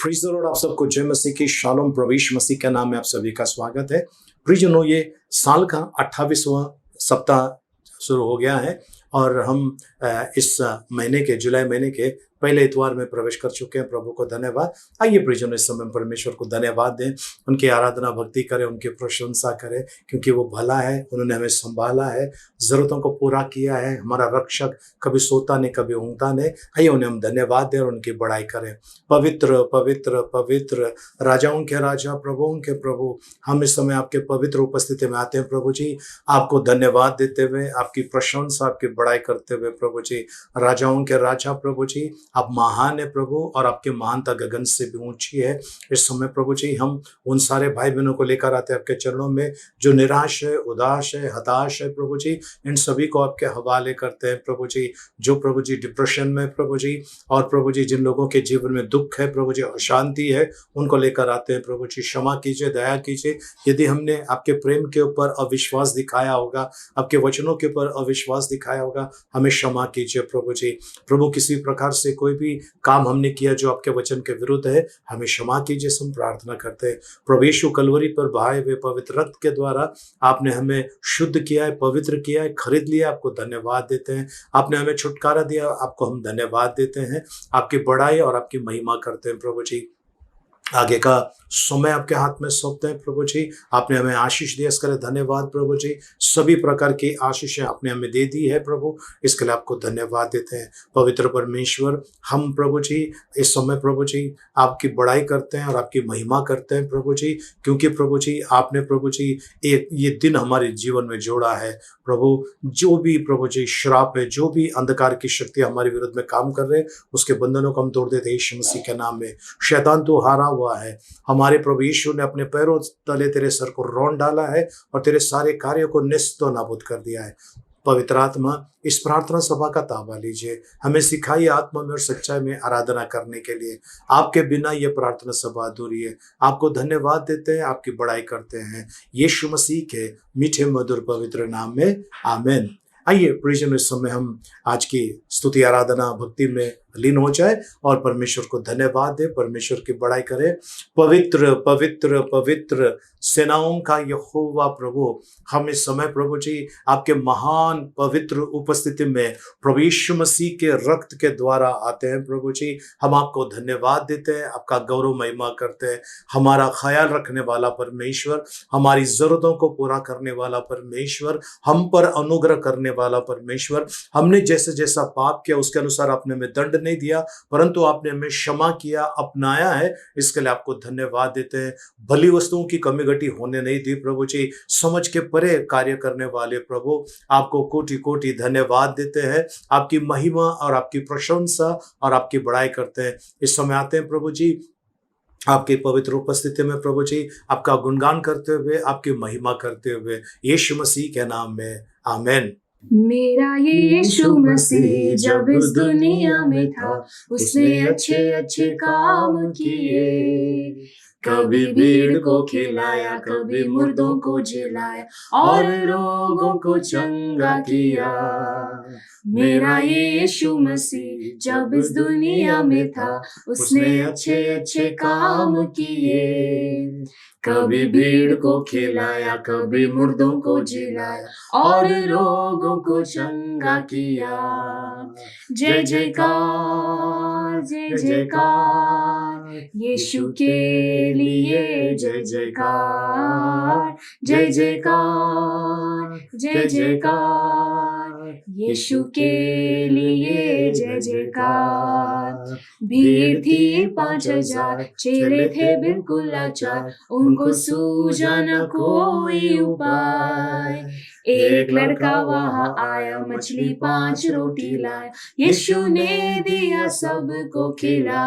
Praise the Lord. आप सबको जय मसीह की शालोम। प्रवेश मसीह के नाम में आप सभी का स्वागत है। प्रियजनों, ये साल का 28वां सप्ताह शुरू हो गया है और हम इस महीने के जुलाई महीने के पहले इतवार में प्रवेश कर चुके हैं। प्रभु को धन्यवाद। आइए प्रियजनों, इस समय परमेश्वर को धन्यवाद दें, उनकी आराधना भक्ति करें, उनकी प्रशंसा करें, क्योंकि वो भला है। उन्होंने हमें संभाला है, जरूरतों को पूरा किया है। हमारा रक्षक कभी सोता नहीं, कभी ऊँघता नहीं। आइए उन्हें हम धन्यवाद दें और उनकी बड़ाई करें। पवित्र पवित्र पवित्र, राजाओं के राजा, प्रभुओं के प्रभु, हम इस समय आपके पवित्र उपस्थिति में आते हैं प्रभु जी, आपको धन्यवाद देते हुए, आपकी प्रशंसा, आपकी बड़ाई करते हुए प्रभु जी। राजाओं के राजा प्रभु जी, आप महान है प्रभु, और आपकी महानता गगन से भी ऊंची है। इस समय प्रभु जी हम उन सारे भाई बहनों को लेकर आते हैं आपके चरणों में, जो निराश है, उदास है, हताश है प्रभु जी। इन सभी को आपके हवाले करते हैं प्रभु जी, जो प्रभु जी डिप्रेशन में प्रभु जी, और प्रभु जी जिन लोगों के जीवन में दुख है प्रभु जी, अशांति है, उनको लेकर आते हैं प्रभु जी। क्षमा कीजिए, दया कीजिए, यदि हमने आपके प्रेम के ऊपर अविश्वास दिखाया होगा, आपके वचनों के ऊपर अविश्वास दिखाया होगा, हमें क्षमा कीजिए प्रभु जी। प्रभु, किसी प्रकार से कोई भी काम हमने किया जो आपके वचन के विरुद्ध है, हमें क्षमा कीजिए, हम प्रार्थना करते हैं। प्रभु यीशु कलवरी पर बहाए हुए पवित्र रक्त के द्वारा आपने हमें शुद्ध किया है, पवित्र किया है, खरीद लिया, आपको धन्यवाद देते हैं। आपने हमें छुटकारा दिया, आपको हम धन्यवाद देते हैं। आपकी बड़ाई और आपकी महिमा करते हैं प्रभु जी। आगे का समय आपके हाथ में सौंपते हैं प्रभु जी। आपने हमें आशीष दी, इसके लिए धन्यवाद प्रभु जी। सभी प्रकार की आशीषें आपने हमें दे दी है प्रभु, इसके लिए आपको धन्यवाद देते हैं। पवित्र परमेश्वर, हम प्रभु जी इस समय प्रभु जी आपकी बड़ाई करते हैं और आपकी महिमा करते हैं प्रभु जी, क्योंकि प्रभु जी आपने प्रभु जी एक ये दिन हमारे जीवन में जोड़ा है प्रभु। जो भी प्रभु जी श्राप है, जो भी अंधकार की शक्ति हमारे विरुद्ध में काम कर रहे हैं, उसके बंधनों को हम तोड़ देते हैं यीशु मसीह के नाम में। शैतान तो हारा हुआ है। हमारे प्रभु यीशु ने अपने पैरों तले तेरे सर को रौंद डाला है और तेरे सारे कार्यों को निस्तो नाबूद कर दिया है। पवित्र आत्मा, इस प्रार्थना सभा का ताबा लीजिए, हमें सिखाइए आत्मा में और सच्चाई में आराधना करने के लिए। आपके बिना ये प्रार्थना सभा अधूरी है। आपको धन्यवाद देते हैं, आपकी बड़ाई करते हैं, यीशु मसीह के मीठे मधुर पवित्र नाम में, आमीन। आइए प्रियजन, इस समय हम आज की स्तुति आराधना भक्ति में लीन हो जाए और परमेश्वर को धन्यवाद दे, परमेश्वर की बड़ाई करे। पवित्र पवित्र पवित्र, सेनाओं का यहोवा प्रभु, हम इस समय प्रभु जी आपके महान पवित्र उपस्थिति में प्रभु यीशु मसीह के रक्त के द्वारा आते हैं प्रभु जी। हम आपको धन्यवाद देते हैं, आपका गौरव महिमा करते हैं। हमारा ख्याल रखने वाला परमेश्वर, हमारी जरूरतों को पूरा करने वाला परमेश्वर, हम पर अनुग्रह करने वाला परमेश्वर, हमने जैसे जैसा पाप किया उसके अनुसार आपने हमें दंड नहीं दिया, परंतु आपने हमें क्षमा किया, अपनाया है, इसके लिए आपको धन्यवाद देते हैं। भली वस्तुओं की कमी घटी होने नहीं दी प्रभु जी, समझ के परे कार्य करने वाले प्रभु, आपको कोटि कोटि धन्यवाद देते हैं। आपकी महिमा और आपकी प्रशंसा और आपकी बड़ाई करते हैं। इस समय आते हैं प्रभु जी आपकी पवित्र उपस्थिति में प्रभु जी, आपका गुणगान करते हुए, आपकी महिमा करते हुए, यीशु मसीह के नाम में, आमीन। मेरा यीशु मसीह जब इस दुनिया में था, उसने अच्छे अच्छे काम किए। कभी भीड़ को खिलाया, कभी मुर्दों को जिलाया और रोगों को चंगा किया। मेरा यीशु मसीह जब इस दुनिया में था, उसने अच्छे अच्छे काम किए। कभी भीड़ को खिलाया, कभी मुर्दों को जिलाया और रोगों को चंगा किया। जय जयकार, जय जयकार, यीशु के लिए जय जयकार, जय जयकार, जय जयकार, यीशु के लिए जय जयकार। भीड़ थी 5,000, चेले थे बिल्कुल लाचार, उनको सूझा न कोई उपाय। एक लड़का वहां आया, मछली 5 रोटी लाया, यीशु ने दिया सबको खिला।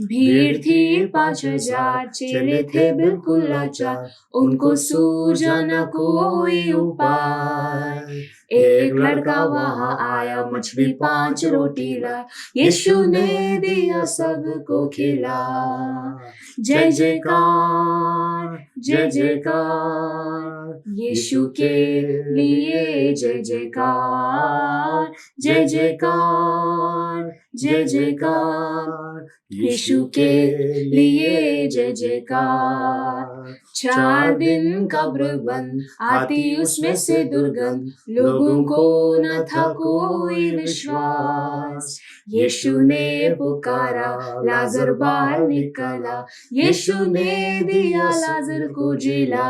भीड़ थी 5,000, चेले थे बिल्कुल लाचार, उनको सूझा न कोई उपाय। एक लड़का वहां आया, मछली 5 रोटी लाया, यीशु ने दिया सबको खिला। जय जयकार, जय जयकार, यीशु के लिए जय जयकार, जय जयकार, जय जयकार, यीशु के लिए जय जयकार। 4 दिन कब्र बंद, आती उसमें से दुर्गंध, लोगों को न था कोई विश्वास। यीशु ने पुकारा, लाजर बाहर निकला, यीशु ने दिया लाजर को जिला।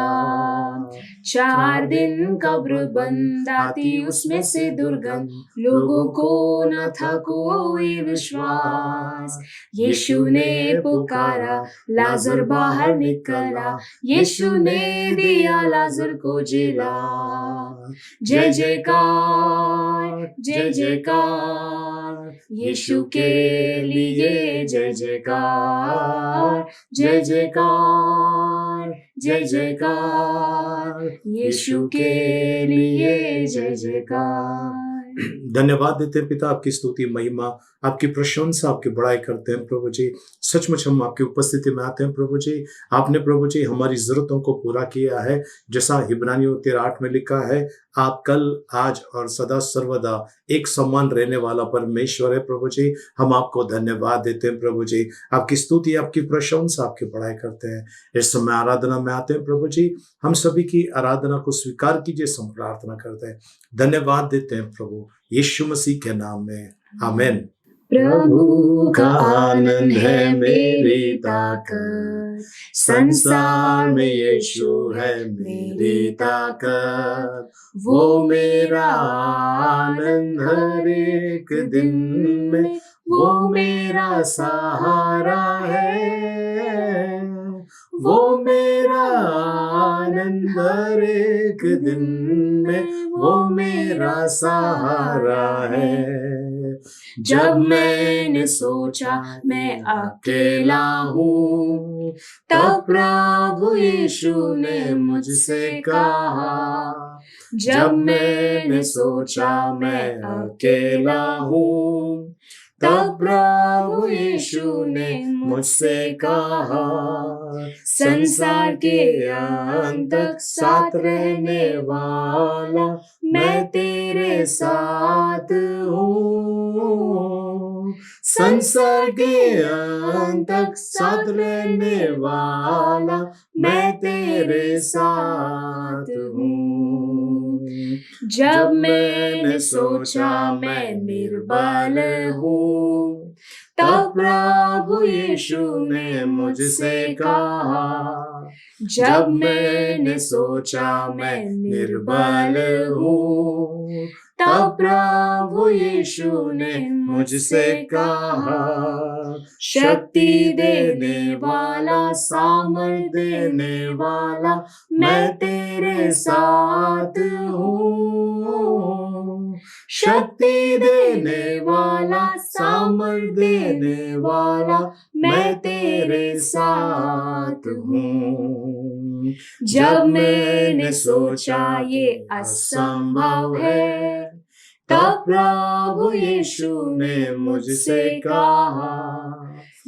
4 दिन कब्र बंद, आती उसमें से दुर्गंध, लोगों को न था कोई विश्वास। यीशु ने पुकारा, लाजर बाहर निकला, यीशु ने दिया लाजर को जिला। जय जयकार, जय जयकार, यीशु के लिए जय जयकार। जय जयकार, जय जयकार, यीशु के लिए जय जयकार। धन्यवाद देते हैं पिता, आपकी स्तुति महिमा, आपकी प्रशंसा, आपकी बड़ाई करते हैं प्रभु जी। सचमुच हम आपकी उपस्थिति में आते हैं प्रभु जी। आपने प्रभु जी हमारी जरूरतों को पूरा किया है, जैसा इब्रानियों 13:8 में लिखा है, आप कल आज और सदा सर्वदा एक समान रहने वाला परमेश्वर है प्रभु जी। हम आपको धन्यवाद देते हैं प्रभु जी, आपकी स्तुति, आपकी प्रशंसा, आपकी बड़ाई करते हैं। इस समय आराधना में आते हैं प्रभु जी, हम सभी की आराधना को स्वीकार कीजिए, हम प्रार्थना करते हैं, धन्यवाद देते हैं प्रभु यीशु मसीह के नाम में, आमीन। प्रभु का आनंद है मेरी ताकत, संसार में यीशु है मेरी ताकत। वो मेरा आनंद हर एक दिन में, वो मेरा सहारा है। वो मेरा आनंद हर एक दिन में, वो मेरा सहारा है। जब मैंने सोचा मैं अकेला हूँ, तब प्रभु यीशु ने मुझसे कहा। जब मैंने सोचा मैं अकेला हूँ, तब प्रभु यीशु ने मुझसे कहा, संसार के अंत तक साथ रहने वाला मैं तेरे साथ हूँ। संसार के अंत तक साथ रहने वाला मैं तेरे साथ हूँ। जब मैंने सोचा मैं निर्बल हूँ, तब प्रभु यीशु ने मुझसे कहा। जब मैंने सोचा मैं निर्बल हूँ, तब प्रभु यीशु ने मुझसे कहा, शक्ति देने वाला, सामर्थ देने वाला मैं तेरे साथ हूँ। शक्ति देने वाला, सामर्थ देने वाला मैं तेरे साथ हूँ। जब मैंने सोचा ये असंभव है, तब प्रभु यीशु ने मुझसे कहा।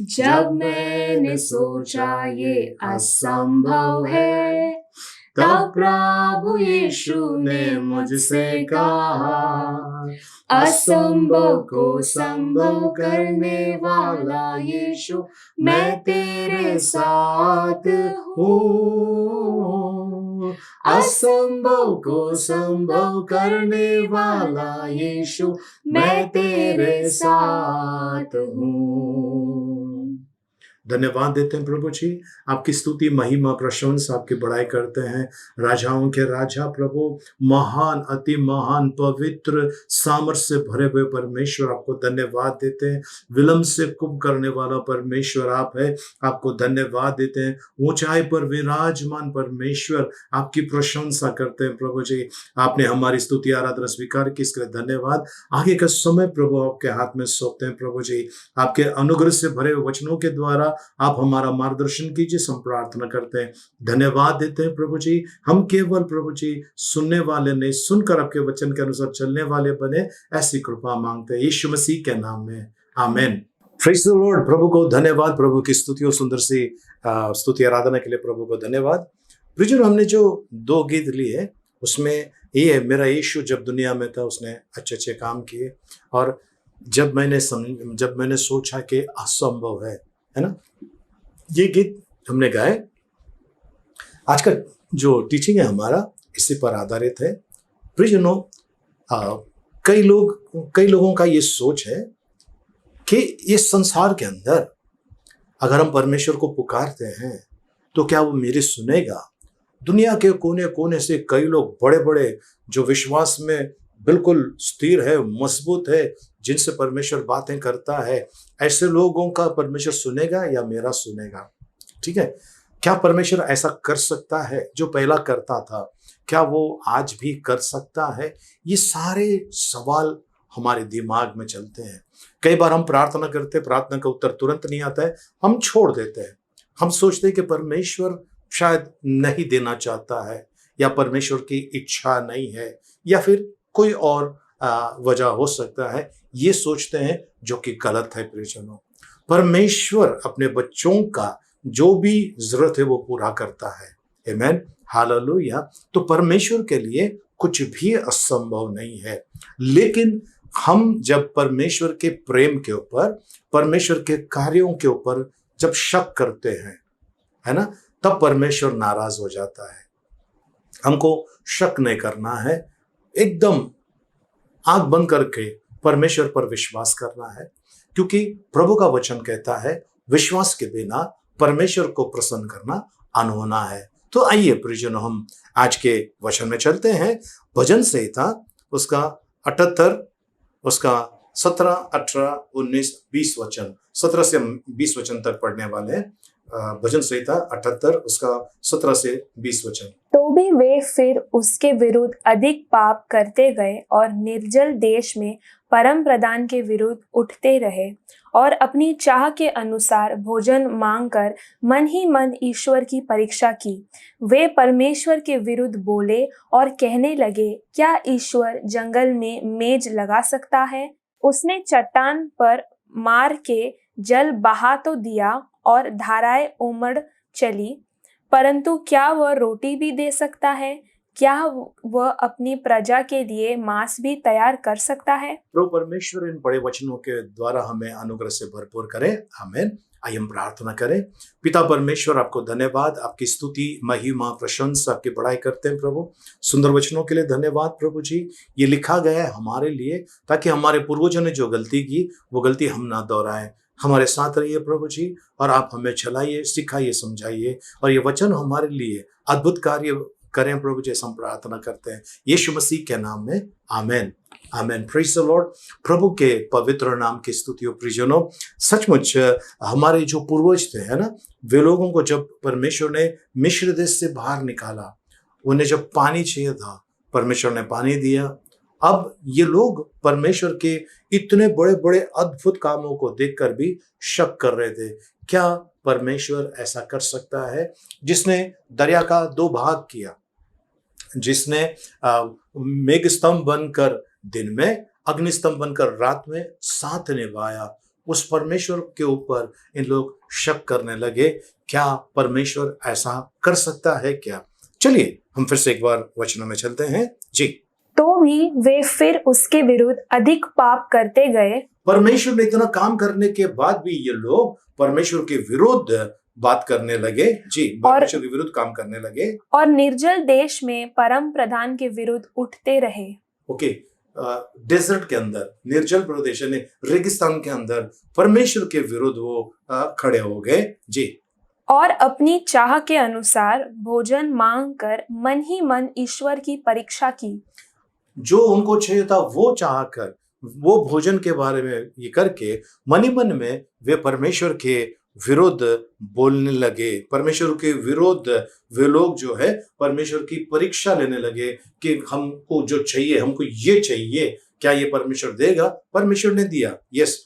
जब मैंने सोचा ये असंभव है, तब प्रभु यीशु ने मुझसे कहा, असंभव को संभव करने वाला यीशु मैं तेरे साथ हूँ। असंभव को संभव करने वाला यीशु मैं तेरे साथ हूँ। धन्यवाद देते हैं प्रभु जी, आपकी स्तुति महिमा प्रशंसा आपकी बड़ाई करते हैं। राजाओं के राजा प्रभु, महान अति महान पवित्र सामर्थ से भरे हुए परमेश्वर, आपको धन्यवाद देते हैं। विलंब से कुप करने वाला परमेश्वर आप है, आपको धन्यवाद देते हैं। ऊंचाई पर विराजमान परमेश्वर, आपकी प्रशंसा करते हैं प्रभु जी। आपने हमारी स्तुति आराधना स्वीकार की, इसके लिए धन्यवाद। आगे का समय प्रभु आपके हाथ में सौंपते हैं प्रभु जी। आपके अनुग्रह से भरे वचनों के द्वारा आप हमारा मार्गदर्शन कीजिए, हम प्रार्थना करते हैं। धन्यवाद देते हैं प्रभु जी। हम केवल प्रभु जी सुनने वाले नहीं, सुनकर आपके वचन के अनुसार चलने वाले बने, ऐसी कृपा मांगते हैं यीशु मसीह के नाम में, आमीन। Praise the Lord. प्रभु को धन्यवाद, प्रभु की स्तुति और सुंदर सी स्तुति आराधना के लिए प्रभु को धन्यवाद। प्रियजन, हमने जो 2 गीत लिए उसमें ये मेरा यीशु जब दुनिया में था उसने अच्छे अच्छे काम किए, और जब मैंने सोचा कि असंभव है ना, ये गीत हमने गाए। आज का जो टीचिंग है हमारा इसी पर आधारित है। प्रियजनों, कई लोगों का ये सोच है कि इस संसार के अंदर अगर हम परमेश्वर को पुकारते हैं तो क्या वो मेरी सुनेगा। दुनिया के कोने कोने से कई लोग बड़े बड़े जो विश्वास में बिल्कुल स्थिर है, मजबूत है, जिनसे परमेश्वर बातें करता है, ऐसे लोगों का परमेश्वर सुनेगा या मेरा सुनेगा? ठीक है, क्या परमेश्वर ऐसा कर सकता है जो पहला करता था? क्या वो आज भी कर सकता है? ये सारे सवाल हमारे दिमाग में चलते हैं। कई बार हम प्रार्थना करते हैं, प्रार्थना का उत्तर तुरंत नहीं आता है, हम छोड़ देते हैं। हम सोचते हैं कि परमेश्वर शायद नहीं देना चाहता है, या परमेश्वर की इच्छा नहीं है, या फिर कोई और वजह हो सकता है। ये सोचते हैं, जो कि गलत है प्रियजनों। परमेश्वर अपने बच्चों का जो भी जरूरत है वो पूरा करता है। आमीन, हालेलुया। तो परमेश्वर के लिए कुछ भी असंभव नहीं है। लेकिन हम जब परमेश्वर के प्रेम के ऊपर, परमेश्वर के कार्यों के ऊपर जब शक करते हैं, है ना, तब परमेश्वर नाराज हो जाता है। हमको शक नहीं करना है, एकदम आंख बंद करके परमेश्वर पर विश्वास करना है, क्योंकि प्रभु का वचन कहता है विश्वास के बिना परमेश्वर को प्रसन्न करना अनहोना है। तो आइए प्रियजनों, हम आज के वचन में चलते हैं। भजन संहिता उसका 78, उसका 17, 18, 19, 20 वचन, 17 से 20 वचन तक पढ़ने वाले हैं। भजन संहिता 78 उसका 17 से 20 वचन। तो भी वे फिर उसके विरुद्ध अधिक पाप करते गए और निर्जल देश में परम प्रधान के विरुद्ध उठते रहे और अपनी चाह के अनुसार भोजन मांगकर मन ही मन ईश्वर की परीक्षा की। वे परमेश्वर के विरुद्ध बोले और कहने लगे, क्या ईश्वर जंगल में मेज लगा सकता है? उसने चट्टान पर मार के जल बहा तो दिया और धाराएं उमड़ चली, परंतु क्या वह रोटी भी दे सकता है? क्या वह अपनी प्रजा के लिए मांस भी तैयार कर सकता है? प्रभु परमेश्वर इन बड़े वचनों के द्वारा हमें अनुग्रह से भरपूर करे। आमीन। आइए हम प्रार्थना करें। पिता परमेश्वर, आपको धन्यवाद, आपकी स्तुति, महिमा, प्रशंसा, आपकी बड़ाई करते हैं प्रभु। सुंदर वचनों के लिए धन्यवाद प्रभु जी। ये लिखा गया है हमारे लिए, ताकि हमारे पूर्वजों ने जो गलती की वो गलती हम ना दोहराएं। हमारे साथ रहिए प्रभु जी, और आप हमें चलाइए, सिखाइए, समझाइए, और ये वचन हमारे लिए अद्भुत कार्य करें प्रभु, जैसे हम प्रार्थना करते हैं यीशु मसीह के नाम में। आमेन, आमेन। Praise the Lord. प्रभु के पवित्र नाम की स्तुति हो प्रियजनों। सचमुच हमारे जो पूर्वज थे, है ना, वे लोगों को जब परमेश्वर ने मिस्र देश से बाहर निकाला, उन्हें जब पानी चाहिए था, परमेश्वर ने पानी दिया। अब ये लोग परमेश्वर के इतने बड़े बड़े अद्भुत कामों को देखकर भी शक कर रहे थे। क्या परमेश्वर ऐसा कर सकता है, जिसने दरिया का 2 भाग किया, जिसने मेघ स्तंभ बनकर दिन में, अग्नि स्तंभ बनकर रात में साथ निभाया? उस परमेश्वर के ऊपर इन लोग शक करने लगे। क्या परमेश्वर ऐसा कर सकता है क्या? चलिए हम फिर से एक बार वचनों में चलते हैं जी। तो भी वे फिर उसके विरुद्ध अधिक पाप करते गए। परमेश्वर ने इतना काम करने के बाद भी ये लोग परमेश्वर के विरुद्ध बात करने लगे जी, परमेश्वर के विरुद्ध काम करने लगे, और निर्जल देश में परम प्रधान के विरुद्ध उठते रहे। ओके, डेजर्ट के अंदर, निर्जल प्रदेश यानी रेगिस्तान के अंदर परमेश्वर के विरुद्ध वो खड़े हो गए जी। और अपनी चाह के अनुसार भोजन मांगकर मन ही मन ईश्वर की परीक्षा की। जो उनको चाहिए था वो चाहकर, वो भोजन के बारे में ये करके मन ही मन में वे परमेश्वर के विरुद्ध बोलने लगे। परमेश्वर के विरुद्ध वे लोग जो है परमेश्वर की परीक्षा लेने लगे कि हमको जो चाहिए, हमको ये चाहिए, क्या ये परमेश्वर देगा? परमेश्वर ने दिया, यस।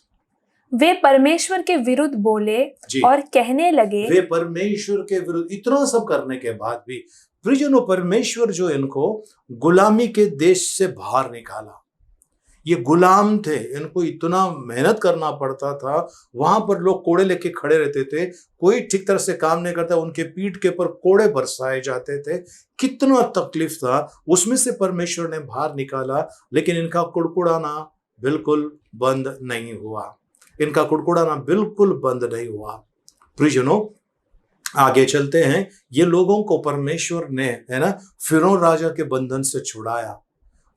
वे परमेश्वर के विरुद्ध बोले और कहने लगे। वे परमेश्वर के विरुद्ध इतना सब करने के बाद भी प्रियजनों, परमेश्वर जो इनको गुलामी के देश से बाहर निकाला, ये गुलाम थे, इनको इतना मेहनत करना पड़ता था। वहां पर लोग कोड़े लेके खड़े रहते थे, कोई ठीक तरह से काम नहीं करता, उनके पीठ के ऊपर कोड़े बरसाए जाते थे। कितना तकलीफ था, उसमें से परमेश्वर ने बाहर निकाला। लेकिन इनका कुड़कुड़ाना, बिल्कुल बंद नहीं हुआ, इनका कुड़कुड़ाना बिल्कुल बंद नहीं हुआ। प्रियजनों, आगे चलते हैं। ये लोगों को परमेश्वर ने, है ना, फिरौन राजा के बंधन से छुड़ाया।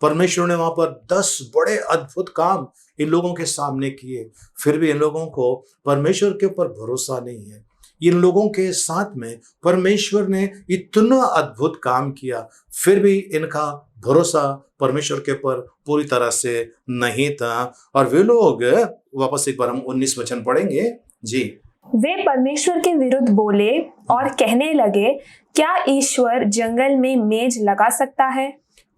परमेश्वर ने वहां पर 10 बड़े अद्भुत काम इन लोगों के सामने किए, फिर भी इन लोगों को परमेश्वर के ऊपर भरोसा नहीं है। इन लोगों के साथ में परमेश्वर ने इतना अद्भुत काम किया, फिर भी इनका भरोसा परमेश्वर के ऊपर पूरी तरह से नहीं था। और वे लोग, वापस एक बार हम 19 वचन पढ़ेंगे जी। वे परमेश्वर के विरुद्ध बोले और कहने लगे, क्या ईश्वर जंगल में मेज लगा सकता है?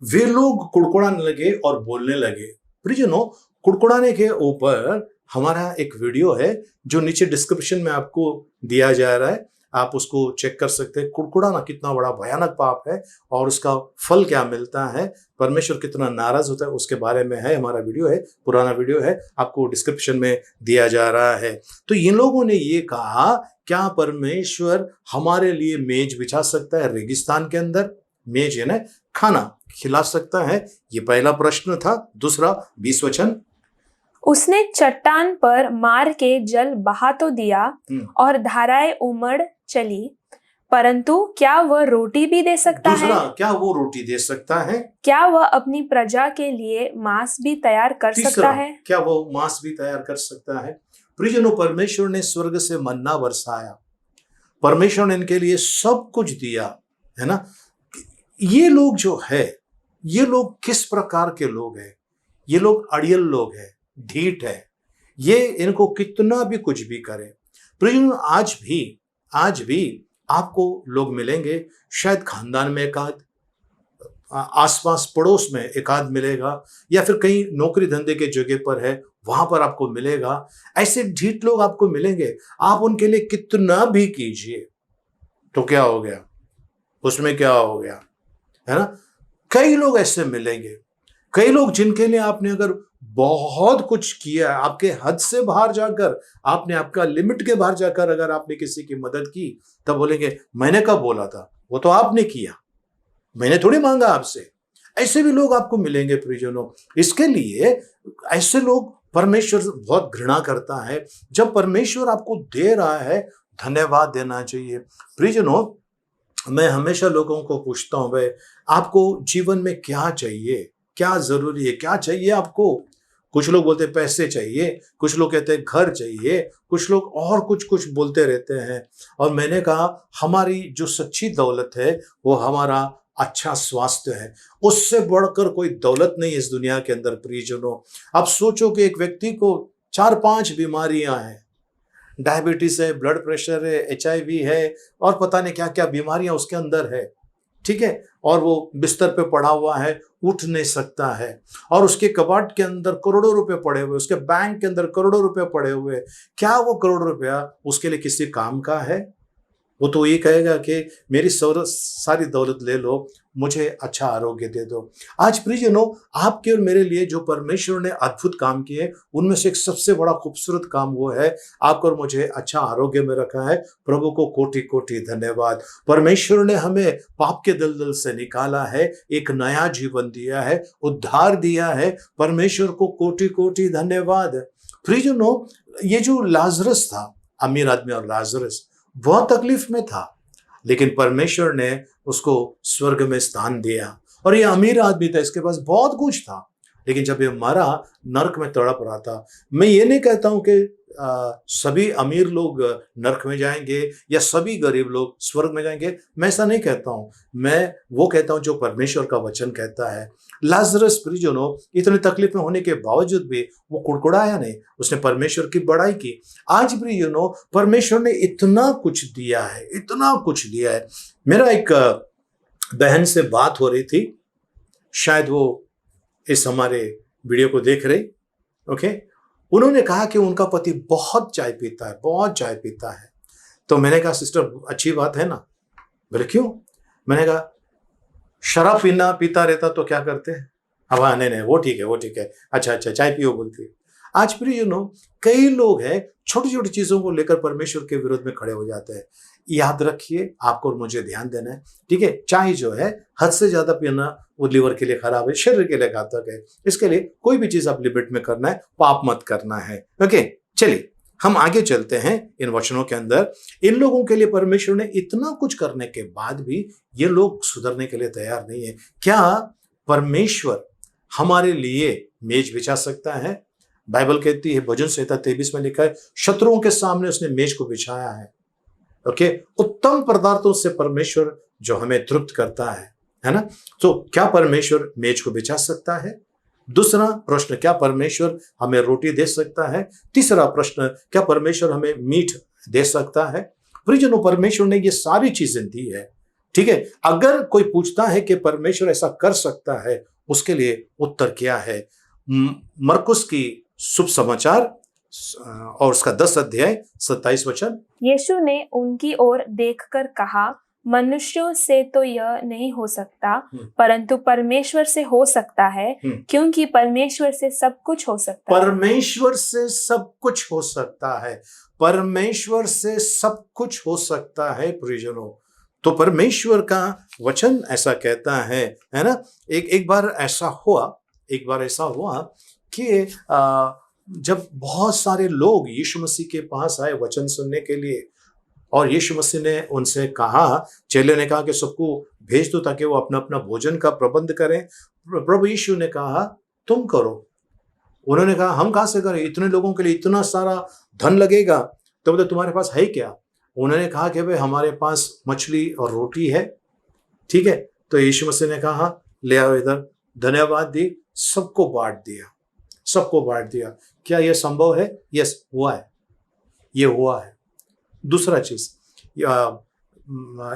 वे लोग कुड़कुड़ाने लगे और बोलने लगे। प्रियजनों, कुड़कुड़ाने के ऊपर हमारा एक वीडियो है जो नीचे डिस्क्रिप्शन में आपको दिया जा रहा है, आप उसको चेक कर सकते हैं। कुड़कुड़ाना कितना बड़ा भयानक पाप है और उसका फल क्या मिलता है, परमेश्वर कितना नाराज होता है, उसके बारे में है हमारा वीडियो, है पुराना वीडियो है, आपको डिस्क्रिप्शन में दिया जा रहा है। तो इन लोगों ने ये कहा, क्या परमेश्वर हमारे लिए मेज बिछा सकता है रेगिस्तान के अंदर? मेज यानी खाना खिला सकता है? ये पहला प्रश्न था। दूसरा 20 वचन, उसने चट्टान पर मार के जल बहा तो दिया और धाराएं उमड़ चली, परंतु क्या वह रोटी भी दे सकता है? दूसरा, क्या वो रोटी दे सकता है? क्या वह अपनी प्रजा के लिए मांस भी तैयार कर सकता है? क्या वो मांस भी तैयार कर सकता है? प्रियजनों, परमेश्वर ने स्वर्ग से मन्ना बरसाया, परमेश्वर ने इनके लिए सब कुछ दिया, है ना। ये लोग जो है, ये लोग किस प्रकार के लोग हैं? ये लोग अड़ियल लोग हैं, ढीठ है, ये इनको कितना भी कुछ भी करे। प्रियजनों, आज भी आपको लोग मिलेंगे, शायद खानदान में एक आध, आसपास पड़ोस में एक आध मिलेगा, या फिर कहीं नौकरी धंधे के जगह पर है वहां पर आपको मिलेगा। ऐसे ढीठ लोग आपको मिलेंगे, आप उनके लिए कितना भी कीजिए तो क्या हो गया, उसमें क्या हो गया, है ना। कई लोग ऐसे मिलेंगे, कई लोग जिनके लिए आपने अगर बहुत कुछ किया, आपके हद से बाहर जाकर, आपने आपका लिमिट के बाहर जाकर अगर आपने किसी की मदद की, तब बोलेंगे मैंने कब बोला था, वो तो आपने किया, मैंने थोड़ी मांगा आपसे। ऐसे भी लोग आपको मिलेंगे प्रियजनों। इसके लिए ऐसे लोग परमेश्वर बहुत घृणा करता है। जब परमेश्वर आपको दे रहा है, धन्यवाद देना चाहिए। प्रियजनों, मैं हमेशा लोगों को पूछता हूं, भाई आपको जीवन में क्या चाहिए, क्या जरूरी है, क्या चाहिए आपको? कुछ लोग बोलते हैं पैसे चाहिए, कुछ लोग कहते हैं घर चाहिए, कुछ लोग और कुछ कुछ बोलते रहते हैं। और मैंने कहा, हमारी जो सच्ची दौलत है वो हमारा अच्छा स्वास्थ्य है, उससे बढ़कर कोई दौलत नहीं इस दुनिया के अंदर। प्रियजनों, आप सोचो कि एक व्यक्ति को 4-5 बीमारियां हैं, डायबिटीज है, ब्लड प्रेशर है, HIV है, और पता नहीं क्या क्या बीमारियां उसके अंदर है, ठीक है, और वो बिस्तर पे पड़ा हुआ है, उठ नहीं सकता है, और उसके कबाड़ के अंदर करोड़ों रुपए पड़े हुए, उसके बैंक के अंदर करोड़ों रुपए पड़े हुए। क्या वो करोड़ रुपया उसके लिए किसी काम का है? वो तो ये कहेगा कि मेरी सारी दौलत ले लो, मुझे अच्छा आरोग्य दे दो। आज प्रियजनों, आपके और मेरे लिए जो परमेश्वर ने अद्भुत काम किए, उनमें से एक सबसे बड़ा खूबसूरत काम वो है, आपको और मुझे अच्छा आरोग्य में रखा है। प्रभु को कोटि कोटि धन्यवाद। परमेश्वर ने हमें पाप के दलदल से निकाला है, एक नया जीवन दिया है, उद्धार दिया है। परमेश्वर को कोटि कोटि धन्यवाद। प्रियजनों, ये जो लाजरस था, अमीर आदमी और लाजरस, बहुत तकलीफ में था, लेकिन परमेश्वर ने उसको स्वर्ग में स्थान दिया। और ये अमीर आदमी था, इसके पास बहुत कुछ था, लेकिन जब ये मरा, नरक में तड़प रहा था। मैं ये नहीं कहता हूं कि सभी अमीर लोग नरक में जाएंगे या सभी गरीब लोग स्वर्ग में जाएंगे, मैं ऐसा नहीं कहता हूं। मैं वो कहता हूं जो परमेश्वर का वचन कहता है। लाजरस प्रियजनों, इतनी तकलीफ में होने के बावजूद भी वो कुड़कुड़ाया नहीं, उसने परमेश्वर की बड़ाई की। आज प्रियजनों, परमेश्वर ने इतना कुछ दिया है, इतना कुछ दिया है। मेरा एक बहन से बात हो रही थी, शायद वो इस हमारे वीडियो को देख रही, ओके। उन्होंने कहा कि उनका पति बहुत चाय पीता है, बहुत चाय पीता है। तो मैंने कहा, सिस्टर अच्छी बात है ना। बोले क्यों? मैंने कहा, शराब पीता रहता तो क्या करते हैं? अब हाँ, नहीं, वो ठीक है, वो ठीक है, अच्छा चाय पियो बोलती है। आज प्रिय कई लोग हैं, छोटी छोटी चीजों को लेकर परमेश्वर के विरोध में खड़े हो जाते हैं। याद रखिए, आपको और मुझे ध्यान देना है, ठीक है। चाय जो है हद से ज्यादा पीना वो लिवर के लिए खराब है, शरीर के लिए घातक है। इसके लिए कोई भी चीज आप लिमिट में करना है, पाप मत करना है। ओके, चलिए हम आगे चलते हैं इन वचनों के अंदर। इन लोगों के लिए परमेश्वर ने इतना कुछ करने के बाद भी ये लोग सुधरने के लिए तैयार नहीं है। क्या परमेश्वर हमारे लिए मेज बिछा सकता है? बाइबल कहती है, भजन संहिता 23 में लिखा है, शत्रुओं के सामने उसने मेज को बिछाया है। ओके, उत्तम पदार्थों से परमेश्वर जो हमें तृप्त करता है ना। तो क्या परमेश्वर मेज को बिछा सकता है? दूसरा प्रश्न, क्या परमेश्वर हमें रोटी दे सकता है? तीसरा प्रश्न, क्या परमेश्वर हमें मीट दे सकता है? परिजनों, परमेश्वर ने ये सारी चीजें दी है, ठीक है। अगर कोई पूछता है कि परमेश्वर ऐसा कर सकता है, उसके लिए उत्तर क्या है? मरकुस की शुभ समाचार और उसका 10 अध्याय 27 वचन। यीशु ने उनकी ओर देखकर कहा, मनुष्यों से तो यह नहीं हो सकता, परंतु परमेश्वर से हो सकता है, क्योंकि परमेश्वर से सब कुछ हो सकता है। परमेश्वर से सब कुछ हो सकता है, परमेश्वर से सब कुछ हो सकता है प्रियजनों। तो परमेश्वर का वचन ऐसा कहता है ना। एक बार ऐसा हुआ कि जब बहुत सारे लोग यीशु मसीह के पास आए वचन सुनने के लिए, और यीशु मसीह ने उनसे कहा, चेले ने कहा कि सबको भेज दो ताकि वो अपना अपना भोजन का प्रबंध करें। प्रभु यीशु ने कहा तुम करो। उन्होंने कहा हम कहां से करें, इतने लोगों के लिए इतना सारा धन लगेगा, तो बोले तुम्हारे पास है क्या? उन्होंने कहा कि भाई हमारे पास मछली और रोटी है, ठीक है। तो यीशु मसीह ने कहा ले आओ इधर, धन्यवाद दी, सबको बांट दिया। क्या यह संभव है? यस, हुआ है, ये हुआ है। दूसरा चीज,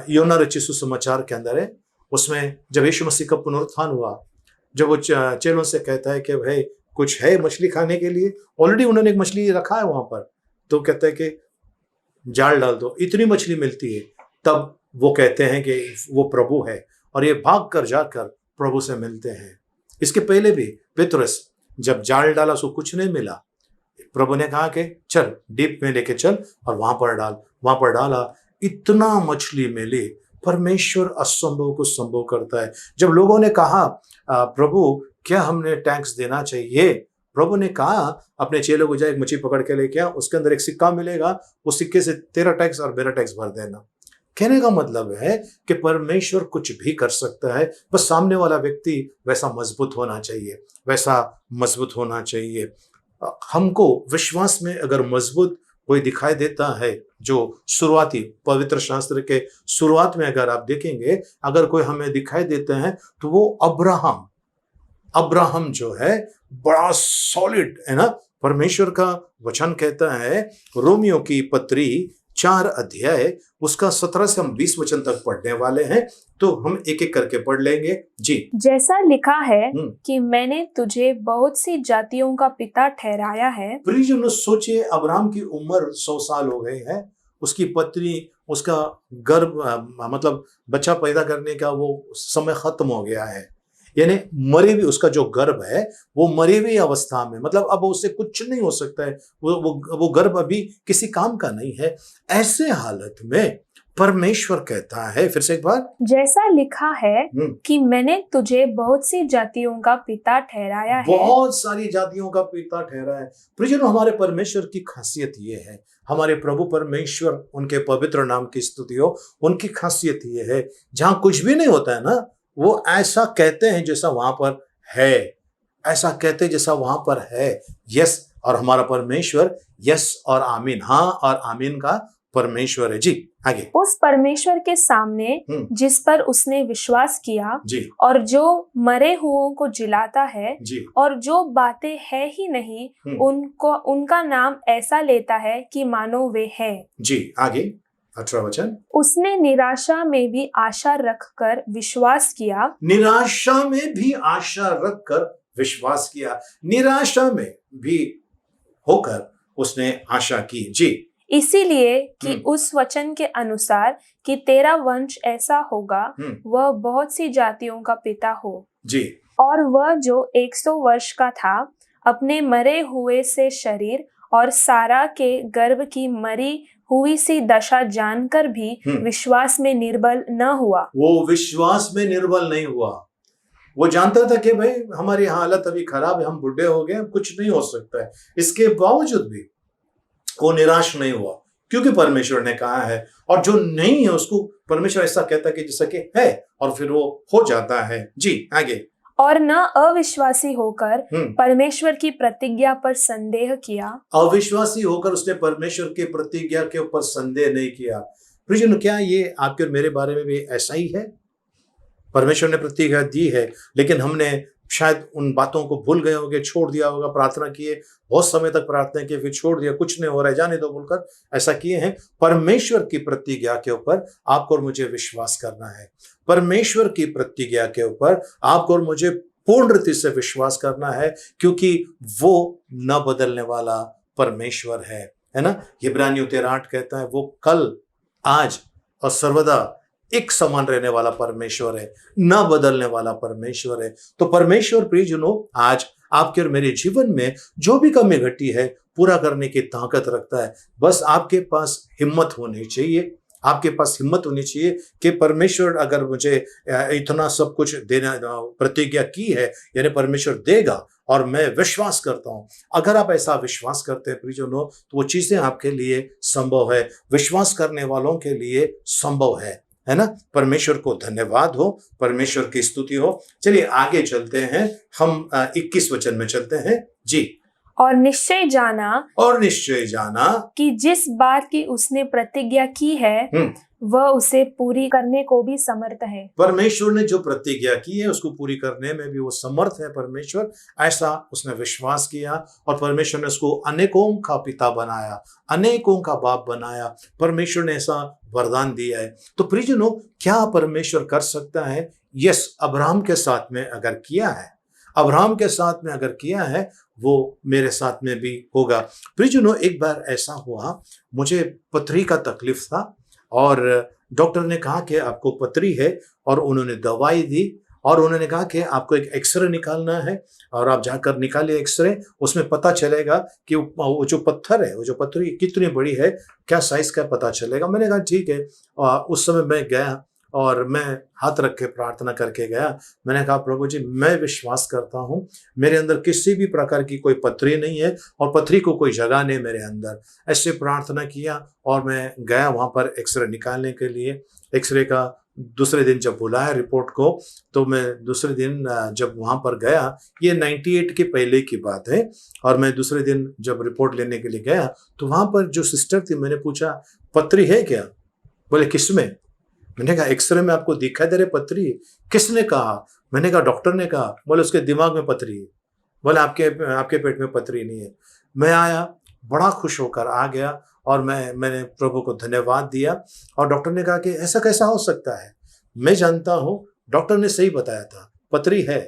योना रचित सुसमाचार के अंदर है, उसमें जब यीशु मसीह का पुनरुत्थान हुआ, जब वो चेलों से कहता है कि भाई कुछ है मछली खाने के लिए, ऑलरेडी उन्होंने एक मछली रखा है वहां पर, तो कहता है कि जाल डाल दो, इतनी मछली मिलती है। तब वो कहते हैं कि वो प्रभु है, और ये भाग कर जाकर प्रभु से मिलते हैं। इसके पहले भी पतरस जब जाल डाला उसको कुछ नहीं मिला, प्रभु ने कहा कि चल डीप में लेके चल और वहां पर डाला, इतना मछली मिली। परमेश्वर असंभव को संभव करता है। जब लोगों ने कहा प्रभु क्या हमने टैक्स देना चाहिए, प्रभु ने कहा अपने चेलों को जाए एक मछली पकड़ के लेके आ, उसके अंदर एक सिक्का मिलेगा, उस सिक्के से तेरा टैक्स और मेरा टैक्स भर देना। कहने का मतलब है कि परमेश्वर कुछ भी कर सकता है, बस सामने वाला व्यक्ति वैसा मजबूत होना चाहिए। हमको विश्वास में अगर मजबूत कोई दिखाई देता है, जो शुरुआती पवित्र शास्त्र के शुरुआत में अगर आप देखेंगे, अगर कोई हमें दिखाई देता है तो वो अब्राहम जो है बड़ा सॉलिड है ना। परमेश्वर का वचन कहता है, रोमियो की पत्री 4 अध्याय उसका 17 से हम 20 वचन तक पढ़ने वाले हैं, तो हम एक एक करके पढ़ लेंगे जी। जैसा लिखा है कि मैंने तुझे बहुत सी जातियों का पिता ठहराया है। प्रियजनों, सोचिए अब्राहम की उम्र 100 साल हो गई है, उसकी पत्नी, उसका गर्भ मतलब बच्चा पैदा करने का वो समय खत्म हो गया है, यानी मरी हुई, उसका जो गर्भ है वो मरी हुई अवस्था में, मतलब अब उससे कुछ नहीं हो सकता है, वो गर्भ अभी किसी काम का नहीं है। ऐसे हालत में परमेश्वर कहता है, फिर से एक बार, जैसा लिखा है कि मैंने तुझे बहुत सी जातियों का पिता ठहराया है। बहुत सारी जातियों का पिता ठहराया है। प्रियजनों, हमारे परमेश्वर की खासियत ये है, हमारे प्रभु परमेश्वर, उनके पवित्र नाम की स्तुति हो, उनकी खासियत ये है, जहां कुछ भी नहीं होता है ना, वो ऐसा कहते हैं जैसा वहां पर है, ऐसा कहते हैं जैसा वहां पर है। यस, और हमारा परमेश्वर यस और आमीन, हाँ और आमीन का परमेश्वर है जी। आगे, उस परमेश्वर के सामने जिस पर उसने विश्वास किया जी, और जो मरे हुओं को जिलाता है जी, और जो बातें है ही नहीं उनका नाम ऐसा लेता है कि मानो वे है जी। आगे 18 वचन, उसने निराशा में भी आशा रखकर विश्वास किया। निराशा में भी आशा रखकर विश्वास किया, निराशा में भी होकर उसने आशा की जी। इसीलिए कि उस वचन के अनुसार कि तेरा वंश ऐसा होगा, वह बहुत सी जातियों का पिता हो जी। और वह जो 100 वर्ष का था, अपने मरे हुए से शरीर और सारा के गर्भ की मरी हुई सी दशा जानकर भी विश्वास में निर्बल न हुआ। वो विश्वास में निर्बल नहीं हुआ। वो जानता था कि भाई हमारी हालत अभी खराब है, हम बुढ़े हो गए, कुछ नहीं हो सकता है। इसके बावजूद भी वो निराश नहीं हुआ, क्योंकि परमेश्वर ने कहा है, और जो नहीं है उसको परमेश्वर ऐसा कहता है कि जैसा कि है, और फिर वो हो जाता है। जी आगे। और न अविश्वासी होकर परमेश्वर की प्रतिज्ञा पर संदेह किया। अविश्वासी होकर उसने परमेश्वर की प्रतिज्ञा के ऊपर संदेह नहीं किया। प्रियजन, क्या ये आपके और मेरे बारे में भी ऐसा ही है? परमेश्वर ने प्रतिज्ञा दी है, लेकिन हमने शायद उन बातों को भूल गए होंगे, छोड़ दिया होगा, प्रार्थना किए, बहुत समय तक प्रार्थना की, फिर छोड़ दिया, कुछ नहीं हो रहा है, जाने दो बोलकर ऐसा किए हैं। परमेश्वर की प्रतिज्ञा के ऊपर आपको और मुझे विश्वास करना है। परमेश्वर की प्रतिज्ञा के ऊपर आपको और मुझे पूर्ण रीति से विश्वास करना है, क्योंकि वो न बदलने वाला परमेश्वर है ना। इब्रानियों 13:8 कहता है वो कल, आज और सर्वदा एक समान रहने वाला परमेश्वर है, न बदलने वाला परमेश्वर है। तो परमेश्वर प्रियजनों आज आपके और मेरे जीवन में जो भी कमी घटी है पूरा करने की ताकत रखता है। बस आपके पास हिम्मत होनी चाहिए, आपके पास हिम्मत होनी चाहिए कि परमेश्वर अगर मुझे इतना सब कुछ देना प्रतिज्ञा की है, यानी परमेश्वर देगा, और मैं विश्वास करता हूं। अगर आप ऐसा विश्वास करते हैं प्रियजनों, तो वो चीजें आपके लिए संभव है, विश्वास करने वालों के लिए संभव है ना। परमेश्वर को धन्यवाद हो, परमेश्वर की स्तुति हो। चलिए आगे चलते हैं, हम 21 वचन में चलते हैं। जी। और निश्चय जाना कि जिस बात की उसने प्रतिज्ञा की है वह उसे पूरी करने को भी समर्थ है। परमेश्वर ने जो प्रतिज्ञा की है उसको पूरी करने में भी वो समर्थ है। परमेश्वर ऐसा उसने विश्वास किया, और परमेश्वर ने उसको अनेकों का पिता बनाया, अनेकों का बाप बनाया। परमेश्वर ने ऐसा वरदान दिया है। तो प्रियजनों, क्या परमेश्वर कर सकता है? यस, अब्राहम के साथ में अगर किया है, अब्राहम के साथ में अगर किया है, वो मेरे साथ में भी होगा। प्रियजनों, एक बार ऐसा हुआ, मुझे पथरी का तकलीफ था, और डॉक्टर ने कहा कि आपको पथरी है, और उन्होंने दवाई दी, और उन्होंने कहा कि आपको एक एक्सरे निकालना है, और आप जाकर निकालिए एक्सरे, उसमें पता चलेगा कि वो जो पत्थर है, वो जो पथरी कितनी बड़ी है, क्या साइज का पता चलेगा। मैंने कहा ठीक है। उस समय मैं गया और मैं हाथ रख के प्रार्थना करके गया। मैंने कहा प्रभु जी, मैं विश्वास करता हूँ मेरे अंदर किसी भी प्रकार की कोई पथरी नहीं है, और पथरी को कोई जगह नहीं मेरे अंदर। ऐसे प्रार्थना किया, और मैं गया वहाँ पर एक्सरे निकालने के लिए। एक्सरे का दूसरे दिन जब बुलाया रिपोर्ट को, तो मैं दूसरे दिन जब वहाँ पर गया, ये 98 के पहले की बात है, और मैं दूसरे दिन जब रिपोर्ट लेने के लिए गया, तो वहाँ पर जो सिस्टर थी, मैंने पूछा पथरी है क्या? बोले किसमें? मैंने कहा एक्सरे में आपको दिखाई दे रही पथरी। किसने कहा? मैंने कहा डॉक्टर ने कहा। बोले उसके दिमाग में पथरी है। बोले आपके पेट में पथरी नहीं है। मैं आया, बड़ा खुश होकर आ गया, और मैंने प्रभु को धन्यवाद दिया, और डॉक्टर ने कहा कि ऐसा कैसा हो सकता है? मैं जानता हूँ डॉक्टर ने सही बताया था, पथरी है,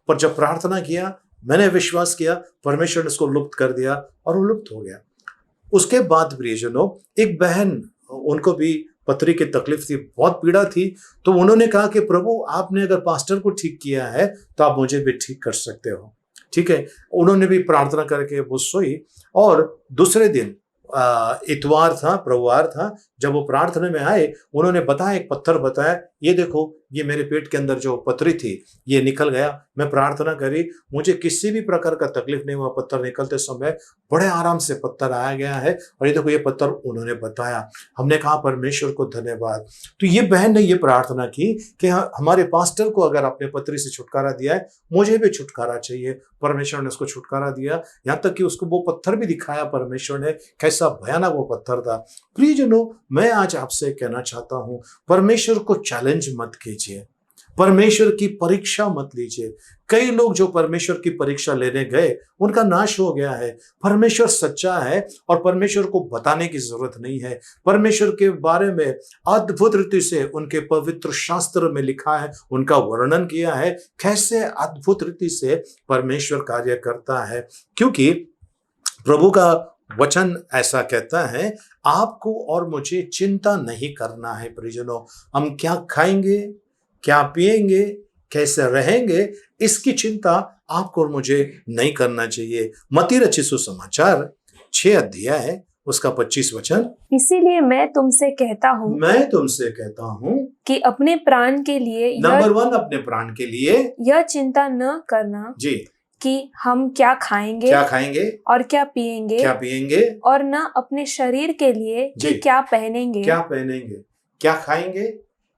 पर जब प्रार्थना किया, मैंने विश्वास किया, परमेश्वर ने उसको लुप्त कर दिया, और वो लुप्त हो गया। उसके बाद प्रियजनों, एक बहन, उनको भी पथरी की तकलीफ थी, बहुत पीड़ा थी, तो उन्होंने कहा कि प्रभु आपने अगर पास्टर को ठीक किया है तो आप मुझे भी ठीक कर सकते हो। ठीक है, उन्होंने भी प्रार्थना करके वो सोई, और दूसरे दिन इतवार था, प्रभुवार था, जब वो प्रार्थना में आए, उन्होंने बताया, एक पत्थर बताया, ये देखो, ये मेरे पेट के अंदर जो पथरी थी ये निकल गया। मैं प्रार्थना करी, मुझे किसी भी प्रकार का तकलीफ नहीं हुआ। पत्थर निकलते समय बड़े आराम से पत्थर आया गया है, और ये देखो ये पत्थर उन्होंने बताया। हमने कहा परमेश्वर को धन्यवाद। तो ये बहन ने ये प्रार्थना की कि हमारे पास्टर को अगर आपने पथरी से छुटकारा दिया है, मुझे भी छुटकारा चाहिए। परमेश्वर ने उसको छुटकारा दिया, यहाँ तक कि उसको वो पत्थर भी दिखाया परमेश्वर ने, कैसा भयानक वो पत्थर था। प्रियजनों, मैं आज आपसे कहना चाहता हूं, परमेश्वर को चैलेंज मत कीजिए, परमेश्वर की परीक्षा मत लीजिए। कई लोग जो परमेश्वर की परीक्षा लेने गए, उनका नाश हो गया है। परमेश्वर सच्चा है, और परमेश्वर को बताने की जरूरत नहीं है। परमेश्वर के बारे में अद्भुत रीति से उनके पवित्र शास्त्र में लिखा है, उनका वर्णन किया है, कैसे अद्भुत रीति से परमेश्वर कार्य करता है। क्योंकि प्रभु का वचन ऐसा कहता है, आपको और मुझे चिंता नहीं करना है। परिजनों, हम क्या खाएंगे, क्या पिएंगे, कैसे रहेंगे, इसकी चिंता आपको और मुझे नहीं करना चाहिए। मत्ती रचित सुसमाचार 6 अध्याय उसका 25 वचन, इसीलिए मैं तुमसे कहता हूँ मैं तुमसे कहता हूँ, कि अपने प्राण के लिए नंबर 1 अपने प्राण के लिए यह चिंता न करना जी, कि हम क्या खाएंगे क्या खाएंगे, और क्या पिएंगे, क्या पिएंगे, और न अपने शरीर के लिए जी, कि क्या पहनेंगे। क्या पहनेंगे, क्या खाएंगे,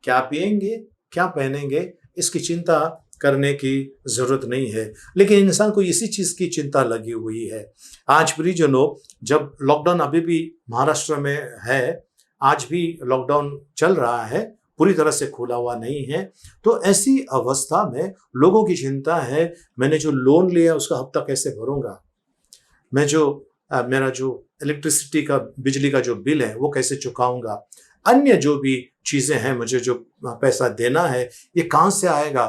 क्या पिएंगे, क्या पहनेंगे, इसकी चिंता करने की जरूरत नहीं है। लेकिन इंसान को इसी चीज की चिंता लगी हुई है। आज प्रियजनों, जब लॉकडाउन अभी भी महाराष्ट्र में है, आज भी लॉकडाउन चल रहा है, पूरी तरह से खुला हुआ नहीं है, तो ऐसी अवस्था में लोगों की चिंता है, मैंने जो लोन लिया उसका हफ्ता कैसे भरूंगा, मैं जो मेरा जो इलेक्ट्रिसिटी का, बिजली का जो बिल है वो कैसे चुकाऊंगा, अन्य जो भी चीजें हैं, मुझे जो पैसा देना है ये कहाँ से आएगा,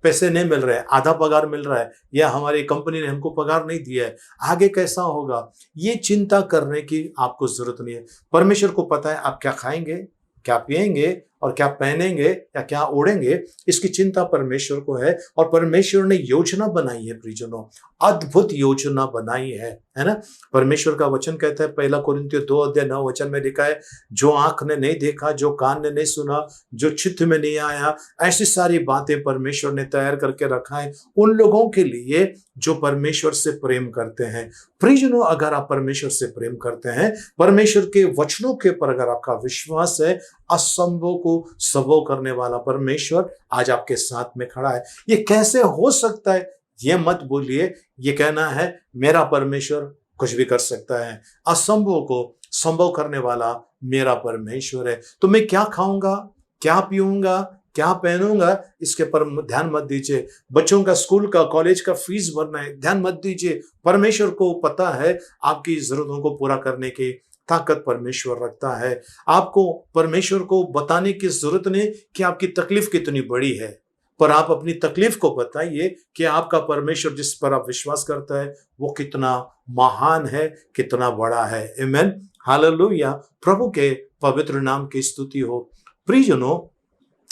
पैसे नहीं मिल रहे, आधा पगार मिल रहा है, या हमारी कंपनी ने हमको पगार नहीं दिया है, आगे कैसा होगा, ये चिंता करने की आपको जरूरत नहीं है। परमेश्वर को पता है आप क्या खाएंगे, क्या पिएंगे और क्या पहनेंगे या क्या ओढ़ेंगे, इसकी चिंता परमेश्वर को है। और परमेश्वर ने योजना बनाई है प्रियजनों, अद्भुत योजना बनाई है ना। परमेश्वर का वचन कहता है, 1 कोरिन्थियों 2:9 में लिखा है, जो आंख ने नहीं देखा, जो कान ने नहीं सुना, जो चित्त में नहीं आया, ऐसी सारी बातें परमेश्वर ने तैयार करके रखा है उन लोगों के लिए जो परमेश्वर से प्रेम करते हैं। प्रियजनों, अगर आप परमेश्वर से प्रेम करते हैं, परमेश्वर के वचनों के ऊपर अगर आपका विश्वास है, असंभव को संभव करने वाला परमेश्वर आज आपके साथ में खड़ा है। ये कैसे हो सकता है ये मत बोलिए, ये कहना है मेरा परमेश्वर कुछ भी कर सकता है, असंभव को संभव करने वाला मेरा परमेश्वर है। तो मैं क्या खाऊंगा, क्या पीऊंगा, क्या पहनूंगा, इसके पर ध्यान मत दीजिए। बच्चों का स्कूल का, कॉलेज का फीस भरना है, ध्यान मत दीजिए। परमेश्वर को पता है आपकी जरूरतों को पूरा करने की ताकत परमेश्वर रखता है। आपको परमेश्वर को बताने की जरूरत नहीं कि आपकी तकलीफ कितनी बड़ी है, पर आप अपनी तकलीफ को बताइए कि आपका परमेश्वर जिस पर आप विश्वास करता है वो कितना महान है, कितना बड़ा है। आमीन, हालेलुया, प्रभु के पवित्र नाम की स्तुति हो। प्रियजनों,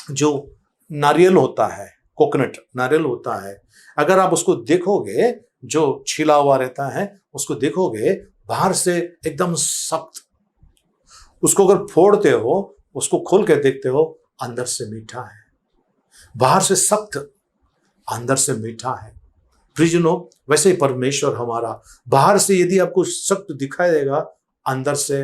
जो नारियल होता है, कोकोनट नारियल होता है, अगर आप उसको देखोगे, जो छिला हुआ रहता है उसको देखोगे, बाहर से एकदम सख्त, उसको अगर फोड़ते हो, उसको खोल के देखते हो, अंदर से मीठा है। बाहर से सख्त, अंदर से मीठा है। प्रियजनों, वैसे ही परमेश्वर हमारा बाहर से यदि आपको सख्त दिखाई देगा, अंदर से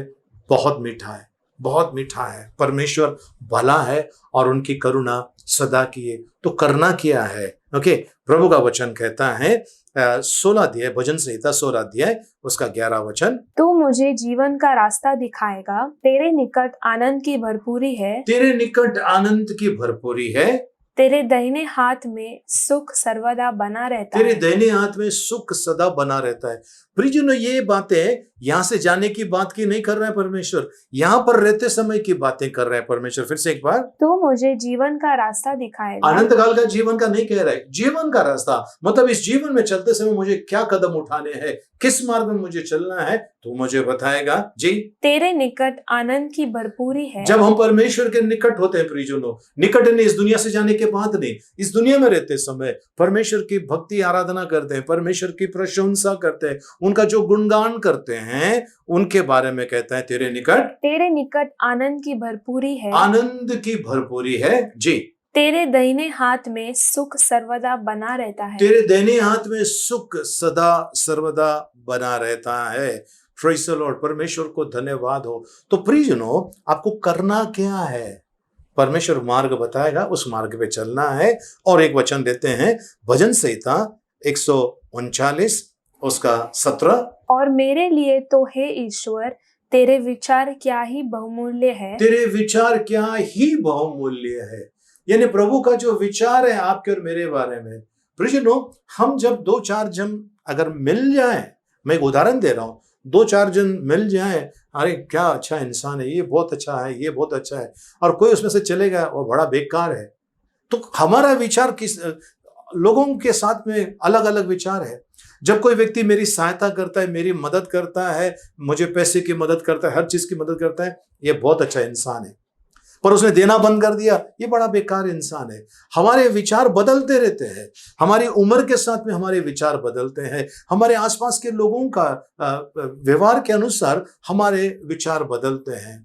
बहुत मीठा है, बहुत मीठा है। परमेश्वर भला है और उनकी करुणा सदा की है। तो करना क्या है? ओके, प्रभु का वचन कहता है 16 अध्याय, भजन संहिता 16 अध्याय उसका 11 वचन, तू मुझे जीवन का रास्ता दिखाएगा, तेरे निकट आनंद की भरपूरी है, तेरे निकट आनंद की भरपूरी है, तेरे दाहिने हाथ में सुख सर्वदा बना रहता तेरे है। दाहिने हाथ में सुख सदा बना रहता है। प्रियजनों, ये बातें यहां से जाने की बात की नहीं कर रहा है परमेश्वर, यहां पर रहते समय की बातें कर रहा है परमेश्वर। फिर से एक बार, तू मुझे जीवन का रास्ता दिखाएगा। अनंत काल का जीवन का नहीं कह रहा है, जीवन का रास्ता, मतलब इस जीवन में चलते समय मुझे क्या कदम उठाने हैं, किस मार्ग में मुझे चलना है, तो मुझे बताएगा जी। तेरे निकट आनंद की भरपूरी है। जब हम परमेश्वर के निकट होते हैं प्रियजनों, निकट नहीं इस दुनिया से जाने के बाद नहीं, इस दुनिया में रहते समय परमेश्वर की भक्ति आराधना करते हैं, परमेश्वर की प्रशंसा करते हैं, उनका जो गुणगान करते हैं, उनके बारे में कहता है तेरे निकट आनंद की भरपूरी है, आनंद की भरपूरी है जी। तेरे दाहिने हाथ में सुख सर्वदा बना रहता है। तेरे दाहिने हाथ में सुख सदा सर्वदा बना रहता है। प्रेज़ द लॉर्ड, परमेश्वर को धन्यवाद हो। तो प्रियजनों, आपको करना क्या है? परमेश्वर मार्ग बताएगा, उस मार्ग पे चलना है। और एक वचन देते हैं, भजन संहिता 139 उसका 17, और मेरे लिए तो हे ईश्वर तेरे विचार क्या ही बहुमूल्य है। तेरे विचार क्या ही बहुमूल्य है। यानी प्रभु का जो विचार है आपके और मेरे बारे में। प्रियजनों, हम जब 2-4 जन अगर मिल जाए, मैं एक उदाहरण दे रहा हूं, 2-4 जन मिल जाए, अरे क्या अच्छा इंसान है, ये बहुत अच्छा है, ये बहुत अच्छा है, और कोई उसमें से चलेगा और बड़ा बेकार है, तो हमारा विचार किस लोगों के साथ में अलग अलग विचार है। जब कोई व्यक्ति मेरी सहायता करता है, मेरी मदद करता है, मुझे पैसे की मदद करता है, हर चीज की मदद करता है, ये बहुत अच्छा इंसान है। पर उसने देना बंद कर दिया, ये बड़ा बेकार इंसान है। हमारे विचार बदलते रहते हैं, हमारी उम्र के साथ में हमारे विचार बदलते हैं, हमारे आसपास के लोगों का व्यवहार के अनुसार हमारे विचार बदलते हैं।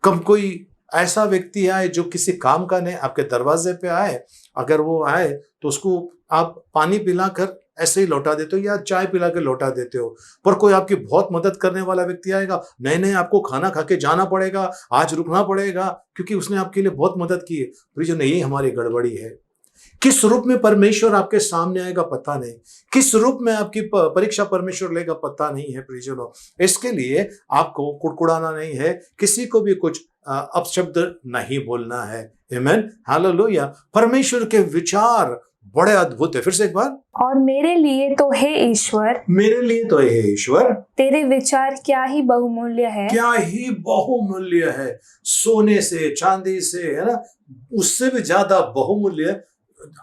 कब कोई ऐसा व्यक्ति आए जो किसी काम का नहीं, आपके दरवाजे पे आए, अगर वो आए तो उसको आप पानी पिलाकर ऐसे ही लौटा देते हो या चाय पिला के लौटा देते हो। पर कोई आपकी बहुत मदद करने वाला व्यक्ति आएगा, नहीं नहीं आपको खाना खा के जाना पड़ेगा, आज रुकना पड़ेगा, क्योंकि उसने आपके लिए बहुत मदद की है। प्रियजन, यही हमारी गड़बड़ी है। किस रूप में परमेश्वर आपके सामने आएगा पता नहीं, किस रूप में आपकी परीक्षा परमेश्वर लेगा पता नहीं है। प्रियजनों, इसके लिए आपको कुड़कुड़ाना नहीं है, किसी को भी कुछ अपशब्द नहीं बोलना है। आमीन, हालेलुया। परमेश्वर के विचार बड़े अद्भुत है। फिर से एक बार, और मेरे लिए तो हे ईश्वर, मेरे लिए तो हे ईश्वर, तेरे विचार क्या ही बहुमूल्य है, क्या ही बहुमूल्य है। सोने से, चांदी से, है ना, उससे भी ज्यादा बहुमूल्य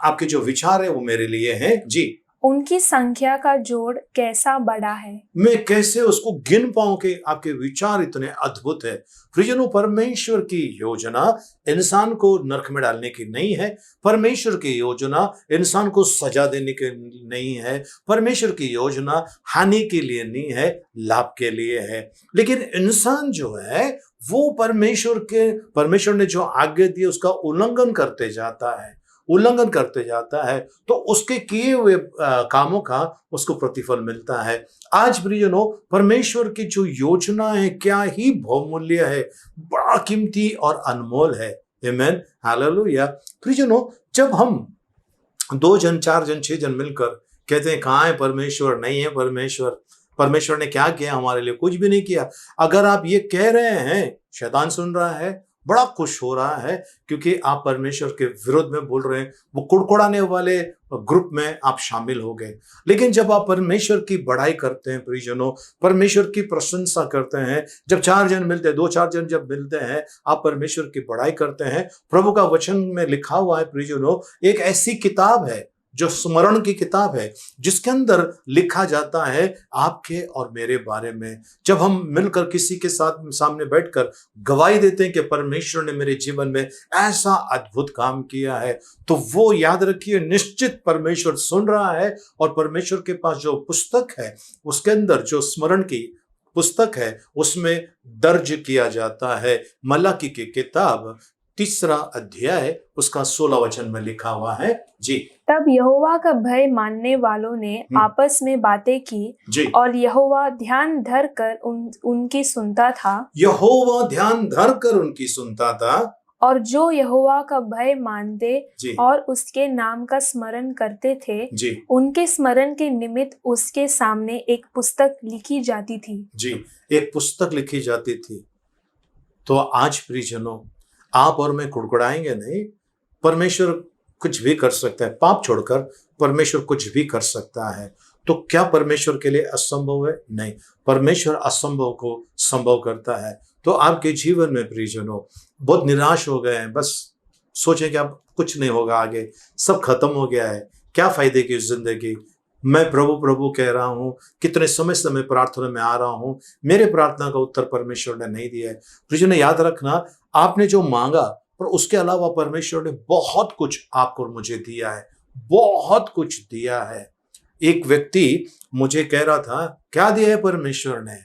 आपके जो विचार है वो मेरे लिए हैं। जी, उनकी संख्या का जोड़ कैसा बड़ा है, मैं कैसे उसको गिन पाऊं कि आपके विचार इतने अद्भुत है। प्रियजनों, परमेश्वर की योजना इंसान को नरक में डालने की नहीं है, परमेश्वर की योजना इंसान को सजा देने की नहीं है, परमेश्वर की योजना हानि के लिए नहीं है, लाभ के लिए है। लेकिन इंसान जो है वो परमेश्वर ने जो आज्ञा दी उसका उल्लंघन करते जाता है, तो उसके किए हुए कामों का उसको प्रतिफल मिलता है। आज प्रियजनों, परमेश्वर की जो योजना है क्या ही बहुमूल्य है, बड़ा कीमती और अनमोल है। आमीन, हालेलुया। प्रियजनों, जब हम 2 जन, 4 जन, 6 जन मिलकर कहते हैं कहाँ है परमेश्वर, नहीं है परमेश्वर ने क्या किया हमारे लिए, कुछ भी नहीं किया। अगर आप ये कह रहे हैं, शैतान सुन रहा है, बड़ा खुश हो रहा है, क्योंकि आप परमेश्वर के विरोध में बोल रहे हैं, वो कुड़कुड़ाने वाले ग्रुप में आप शामिल हो गए। लेकिन जब आप परमेश्वर की बड़ाई करते हैं प्रियजनों, परमेश्वर की प्रशंसा करते हैं, जब 4 जन मिलते हैं, 2-4 जन जब मिलते हैं, आप परमेश्वर की बड़ाई करते हैं। प्रभु का वचन में लिखा हुआ है प्रियजनों, एक ऐसी किताब है जो स्मरण की किताब है, जिसके अंदर लिखा जाता है आपके और मेरे बारे में। जब हम मिलकर किसी के साथ सामने बैठकर गवाही देते हैं कि परमेश्वर ने मेरे जीवन में ऐसा अद्भुत काम किया है, तो वो याद रखिए, निश्चित परमेश्वर सुन रहा है। और परमेश्वर के पास जो पुस्तक है, उसके अंदर जो स्मरण की पुस्तक है, उसमें दर्ज किया जाता है। मलाकी की किताब 3 अध्याय उसका 16 वचन में लिखा हुआ है। जी, तब यहोवा का भय मानने वालों ने आपस में बातें की, जी, और यहोवा ध्यान धर कर उनकी सुनता था। यहोवा ध्यान धर कर उनकी सुनता था। और जो यहोवा का भय मानते जी, और उसके नाम का स्मरण करते थे, जी, उनके स्मरण के निमित्त उसके सामने एक पुस्तक लिखी जाती थी। जी, एक पुस्तक लिखी जाती थी। तो आज प्रियजनों, आप और मैं कुड़कुड़ाएंगे नहीं। परमेश्वर कुछ भी कर सकता है, पाप छोड़कर परमेश्वर कुछ भी कर सकता है। तो क्या परमेश्वर के लिए असंभव है? नहीं, परमेश्वर असंभव को संभव करता है। तो आपके जीवन में प्रियजनों बहुत निराश हो गए हैं, बस सोचें कि अब कुछ नहीं होगा, आगे सब खत्म हो गया है, क्या फायदे की जिंदगी, मैं प्रभु प्रभु कह रहा हूं, कितने समय से मैं प्रार्थना में आ रहा हूं, मेरे प्रार्थना का उत्तर परमेश्वर ने नहीं दिया है। प्रियजनों, याद रखना, आपने जो मांगा पर उसके अलावा परमेश्वर ने बहुत कुछ आपको और मुझे दिया है, बहुत कुछ दिया है। एक व्यक्ति मुझे कह रहा था, क्या दिया है परमेश्वर ने?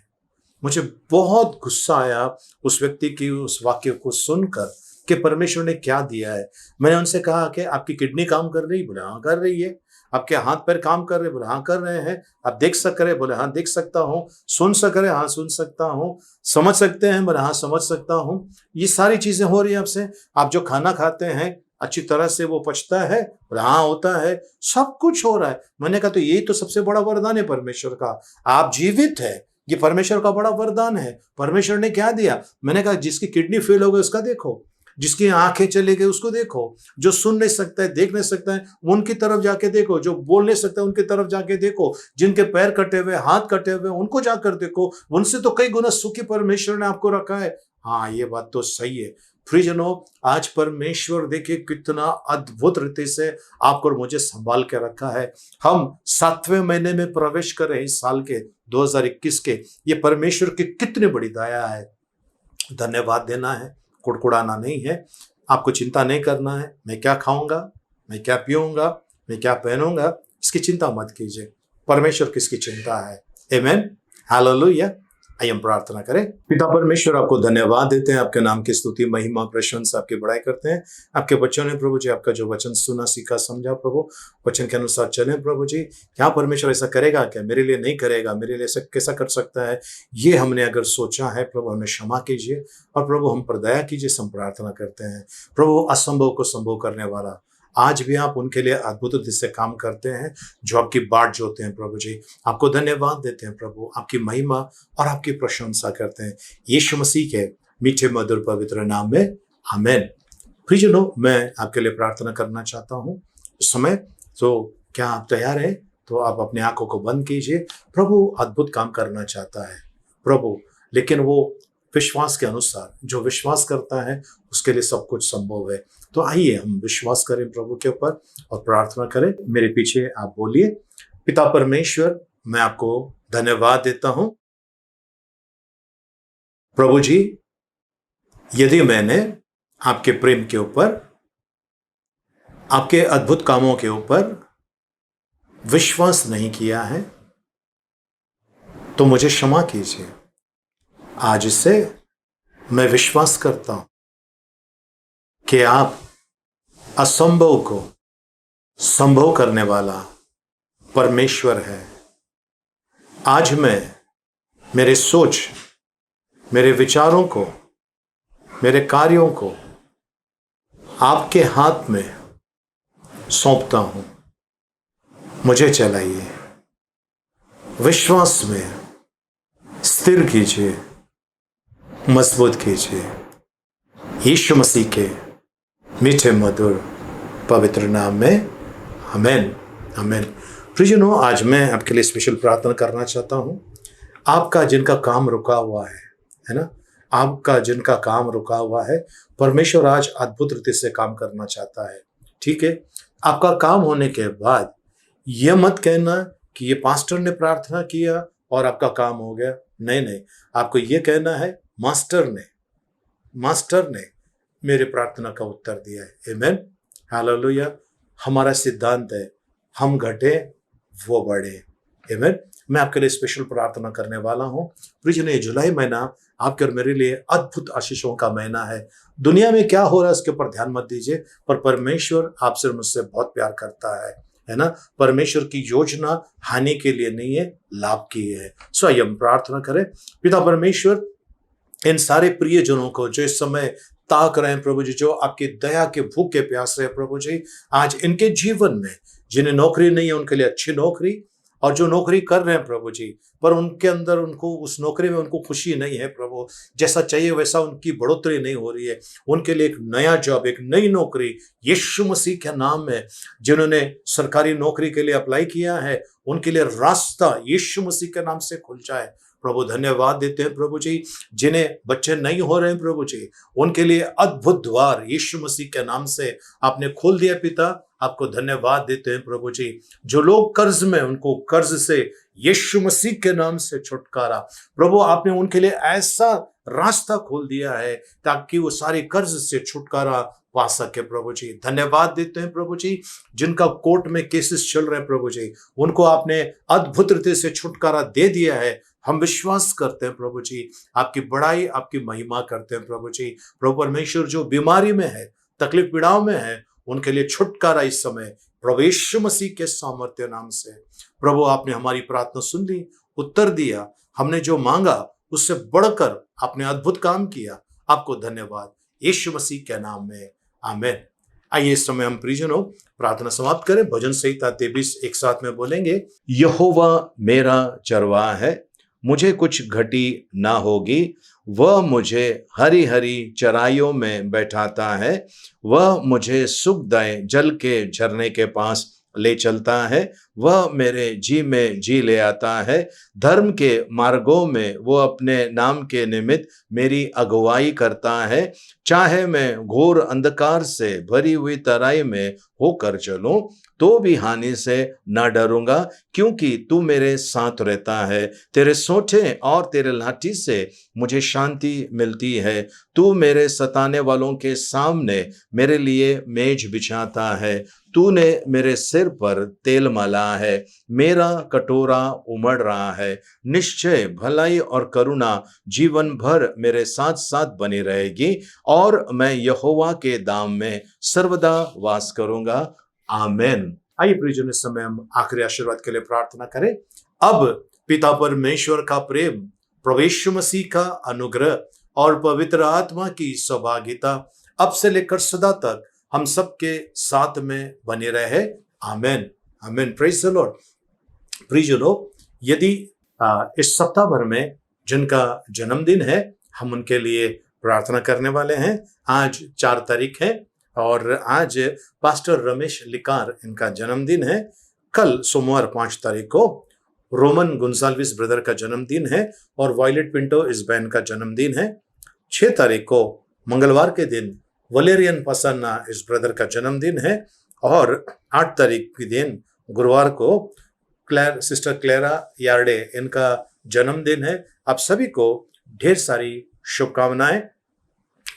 मुझे बहुत गुस्सा आया उस व्यक्ति की उस वाक्य को सुनकर कि परमेश्वर ने क्या दिया है। मैंने उनसे कहा कि आपकी किडनी काम कर रही? बोले हाँ कर रही है। आपके हाथ पैर काम कर रहे? बोले हाँ कर रहे हैं। आप देख सक रहे? बोले हाँ देख सकता हूँ। सुन सक रहे? हाँ सुन सकता हूँ। समझ सकते हैं? बोले हाँ समझ सकता हूँ। ये सारी चीजें हो रही है आपसे। आप जो खाना खाते हैं अच्छी तरह से वो पचता है? बोले हाँ होता है। सब कुछ हो रहा है। मैंने कहा तो यही तो सबसे बड़ा वरदान है परमेश्वर का, आप जीवित है, ये परमेश्वर का बड़ा वरदान है। परमेश्वर ने क्या दिया? मैंने कहा जिसकी किडनी फेल हो गई उसका देखो, जिसकी आंखें चली गई उसको देखो, जो सुन नहीं सकता है, देख नहीं सकता है, उनकी तरफ जाके देखो, जो बोल नहीं सकता है उनकी तरफ जाके देखो, जिनके पैर कटे हुए, हाथ कटे हुए, उनको जाकर देखो, उनसे तो कई गुना सुखी परमेश्वर ने आपको रखा है। हाँ ये बात तो सही है। प्रियजनों, आज परमेश्वर देखिए कितना अद्भुत रीति से आपको और मुझे संभाल के रखा है। हम 7वें महीने में प्रवेश कर रहे इस साल के 2021 के, ये परमेश्वर की कितनी बड़ी दया है। धन्यवाद देना है, कुड़कुड़ाना नहीं है, आपको चिंता नहीं करना है मैं क्या खाऊंगा, मैं क्या पीऊंगा, मैं क्या पहनूंगा, इसकी चिंता मत कीजिए। परमेश्वर किसकी चिंता है। आमेन, हालेलुया। आइए हम प्रार्थना करें। पिता परमेश्वर, आपको धन्यवाद देते हैं, आपके नाम की स्तुति महिमा प्रशंसा आपकी बड़ाई करते हैं। आपके बच्चों ने प्रभु जी आपका जो वचन सुना, सीखा, समझा, प्रभु वचन के अनुसार चले प्रभु जी। क्या परमेश्वर ऐसा करेगा क्या, मेरे लिए नहीं करेगा, मेरे लिए ऐसा कैसा कर सकता है, ये हमने अगर सोचा है प्रभु हमें क्षमा कीजिए और प्रभु हम पर दया कीजिए। हम प्रार्थना करते हैं प्रभु असंभव को संभव करने वाला, आज भी आप उनके लिए अद्भुत रीति से काम करते हैं जो आपकी बाट जोते हैं प्रभु जी। आपको धन्यवाद देते हैं प्रभु, आपकी महिमा और आपकी प्रशंसा करते हैं यीशु मसीह के मीठे मधुर पवित्र नाम में, आमेन। प्रियजनों, मैं आपके लिए प्रार्थना करना चाहता हूँ इस समय। तो क्या आप तैयार हैं? तो आप अपनी आंखों को बंद कीजिए। प्रभु अद्भुत काम करना चाहता है प्रभु, लेकिन वो विश्वास के अनुसार, जो विश्वास करता है उसके लिए सब कुछ संभव है। तो आइए हम विश्वास करें प्रभु के ऊपर और प्रार्थना करें। मेरे पीछे आप बोलिए, पिता परमेश्वर, मैं आपको धन्यवाद देता हूं प्रभु जी, यदि मैंने आपके प्रेम के ऊपर, आपके अद्भुत कामों के ऊपर विश्वास नहीं किया है तो मुझे क्षमा कीजिए। आज से मैं विश्वास करता हूं कि आप असंभव को संभव करने वाला परमेश्वर है। आज मैं मेरे सोच, मेरे विचारों को, मेरे कार्यों को आपके हाथ में सौंपता हूं। मुझे चलाइए, विश्वास में स्थिर कीजिए, मजबूत कीजिए। यीशु मसीह के मीठे मधुर पवित्र नाम में, आमेन, आमेन। प्रियजनों, आज मैं आपके लिए स्पेशल प्रार्थना करना चाहता हूं। आपका जिनका काम रुका हुआ है ना, आपका जिनका काम रुका हुआ है, परमेश्वर आज अद्भुत रीति से काम करना चाहता है। ठीक है, आपका काम होने के बाद यह मत कहना कि ये पास्टर ने प्रार्थना किया और आपका काम हो गया। नहीं नहीं, आपको ये कहना है मास्टर ने मेरे प्रार्थना का उत्तर दिया है। आमेन, हालेलुया। हमारा सिद्धांत है, हम घटे वो बढ़े। आमेन। मैं आपके लिए स्पेशल प्रार्थना करने वाला हूं। प्रिय, ये जुलाई महीना आपके और मेरे लिए अद्भुत आशीषों का महीना है। दुनिया में क्या हो रहा है उसके ऊपर ध्यान मत दीजिए, पर परमेश्वर आपसे और मुझसे बहुत प्यार करता है ना। परमेश्वर की योजना हानि के लिए नहीं है, लाभ की है। स्वयं प्रार्थना करें। पिता परमेश्वर, इन सारे प्रियजनों को जो इस समय ताक रहे हैं प्रभु जी, जो आपकी दया के भूखे प्यास रहे प्रभु जी, आज इनके जीवन में जिन्हें नौकरी नहीं है उनके लिए अच्छी नौकरी, और जो नौकरी कर रहे हैं प्रभु जी पर उनके अंदर, उनको उस नौकरी में उनको खुशी नहीं है प्रभु, जैसा चाहिए वैसा उनकी बढ़ोतरी नहीं हो रही है, उनके लिए एक नया जॉब, एक नई नौकरी यीशु मसीह के नाम में, जिन्होंने सरकारी नौकरी के लिए अप्लाई किया है उनके लिए रास्ता यीशु मसीह के नाम से खुल जाए प्रभु। धन्यवाद देते हैं प्रभु जी, जिन्हें बच्चे नहीं हो रहे हैं प्रभु जी, उनके लिए अद्भुत द्वार यीशु मसीह के नाम से आपने खोल दिया पिता। आपको धन्यवाद देते हैं प्रभु जी। जो लोग कर्ज में, उनको कर्ज से यीशु मसीह के नाम से छुटकारा प्रभु, आपने उनके लिए ऐसा रास्ता खोल दिया है ताकि वो सारे कर्ज से छुटकारा पा सके प्रभु जी। धन्यवाद देते हैं प्रभु जी, जिनका कोर्ट में केसेस चल रहे हैं प्रभु जी, उनको आपने अद्भुत रीति से छुटकारा दे दिया है। हम विश्वास करते हैं प्रभु जी, आपकी बड़ाई, आपकी महिमा करते हैं प्रभु जी। प्रभु परमेश्वर, जो बीमारी में है, तकलीफ पीड़ाओं में है, उनके लिए छुटकारा इस समय प्रभु यीशु मसीह के सामर्थ्य नाम से। प्रभु, आपने हमारी प्रार्थना सुन ली, उत्तर दिया, हमने जो मांगा उससे बढ़कर आपने अद्भुत काम किया। आपको धन्यवाद यीशु मसीह के नाम में, आमेन। आइए इस समय हम प्रियजनों प्रार्थना समाप्त करें। भजन संहिता 23 एक साथ में बोलेंगे। यहोवा मेरा चरवाहा है, मुझे कुछ घटी ना होगी। वह मुझे हरी हरी चराइयों में बैठाता है, वह मुझे सुखदायक जल के झरने के पास ले चलता है। वह मेरे जी में जी ले आता है, धर्म के मार्गों में वो अपने नाम के निमित्त मेरी अगुवाई करता है। चाहे मैं घोर अंधकार से भरी हुई तराई में होकर चलूं तो भी हानि से न डरूंगा, क्योंकि तू मेरे साथ रहता है। तेरे सोंठे और तेरे लाठी से मुझे शांति मिलती है। तू मेरे सताने वालों के सामने मेरे लिए मेज बिछाता है। तूने मेरे सिर पर तेल मला है, मेरा कटोरा उमड़ रहा है। निश्चय भलाई और करुणा जीवन भर मेरे साथ साथ बनी रहेगी, और मैं यहोवा के धाम में सर्वदा वास करूंगा। आमेन। आइए प्रियजन, इस समय हम आखिरी आशीर्वाद के लिए प्रार्थना करें। अब पिता परमेश्वर का प्रेम, प्रभु यीशु मसीह का अनुग्रह और पवित्र आत्मा की सहभागिता अब से लेकर सदा तक हम सबके साथ में बने रहे। आमेन। आमेन। Praise the Lord. प्रियजनों, यदि इस सप्ताह भर में जिनका जन्मदिन है, हम उनके लिए प्रार्थना करने वाले हैं। आज 4 तारीख है और आज पास्टर रमेश लिकार इनका जन्मदिन है। कल सोमवार 5 तारीख को रोमन गुंसाल्विस ब्रदर का जन्मदिन है और वायलेट पिंटो इस बहन का जन्मदिन है। 6 तारीख को मंगलवार के दिन वलेरियन पसन्ना इस ब्रदर का जन्मदिन है और 8 तारीख के दिन गुरुवार को सिस्टर क्लेरा यार्डे इनका जन्मदिन है। आप सभी को ढेर सारी शुभकामनाएं।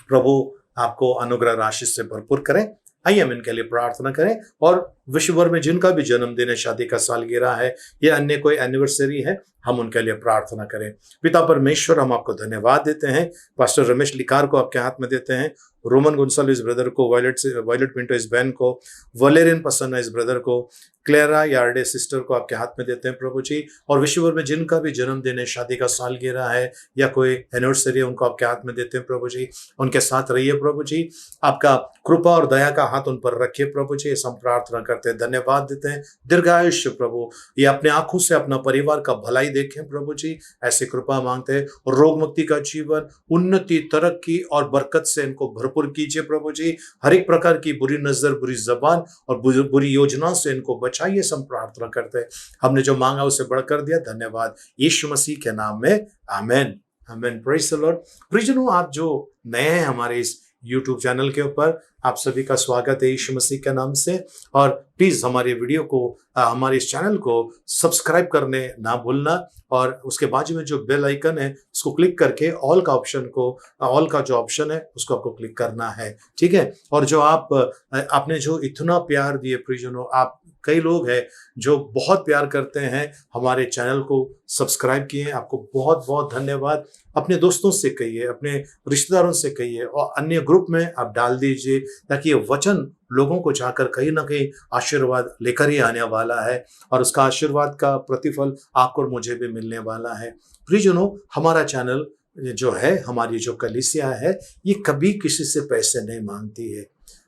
प्रभु आपको अनुग्रह राशि से भरपूर करें। आइए हम इनके लिए प्रार्थना करें। और विश्व भर में जिनका भी जन्मदिन है, शादी का सालगिरह है या अन्य कोई एनिवर्सरी है, हम उनके लिए प्रार्थना करें। पिता परमेश्वर, हम आपको धन्यवाद देते हैं। पास्टर रमेश लिकार को आपके हाथ में देते हैं, रोमन गुंसाल्विस ब्रदर को, वायलेट पिंटो इस बहन को, वलेरियन पसन्ना इस ब्रदर को, क्लेरा यार्डे सिस्टर को आपके हाथ में देते हैं प्रभु जी। और विश्व भर में जिनका भी जन्मदिन है, शादी का सालगिरह है या कोई एनिवर्सरी है, उनको आपके हाथ में देते हैं प्रभु जी। उनके साथ रहिए प्रभु जी। आपका कृपा और दया का हाथ उन पर रखिए प्रभु जी। हम प्रार्थना करते हैं, धन्यवाद देते हैं। दीर्घायुष्य प्रभु, ये अपने आंखों से अपना परिवार का भलाई देखें प्रभु जी, ऐसी कृपा मांगते हैं। रोग मुक्ति का जीवन, उन्नति, तरक्की और बरकत से इनको भरपूर कीजिए प्रभु जी। हर एक प्रकार की बुरी नजर, बुरी जबान और बुरी योजनाओं से इनको बचाइए। हम प्रार्थना करते हैं, हमने जो मांगा उसे बढ़कर दिया। धन्यवाद यीशु मसीह के नाम में। आमेन। आमेन। Praise the Lord. प्रियजनों, आप जो नए हैं हमारे इस YouTube चैनल के ऊपर, आप सभी का स्वागत है यीशु मसीह के नाम से। और प्लीज हमारे वीडियो को, हमारे इस चैनल को सब्सक्राइब करने ना भूलना, और उसके बाजू में जो बेल आइकन है उसको क्लिक करके ऑल का जो ऑप्शन है उसको आपको क्लिक करना है, ठीक है। और जो आपने जो इतना प्यार दिए प्रियजनों, आप कई लोग हैं जो बहुत प्यार करते हैं, हमारे चैनल को सब्सक्राइब किए, आपको बहुत बहुत धन्यवाद। अपने दोस्तों से कहिए, अपने रिश्तेदारों से कहिए और अन्य ग्रुप में आप डाल दीजिए, ताकि ये वचन लोगों को जाकर कहीं ना कहीं आशीर्वाद लेकर ही आने वाला है और उसका आशीर्वाद का प्रतिफल आपको और मुझे भी मिलने वाला है। प्रियजनों, हमारा चैनल जो है, हमारी जो कलीसिया है, ये कभी किसी से पैसे नहीं मांगती है।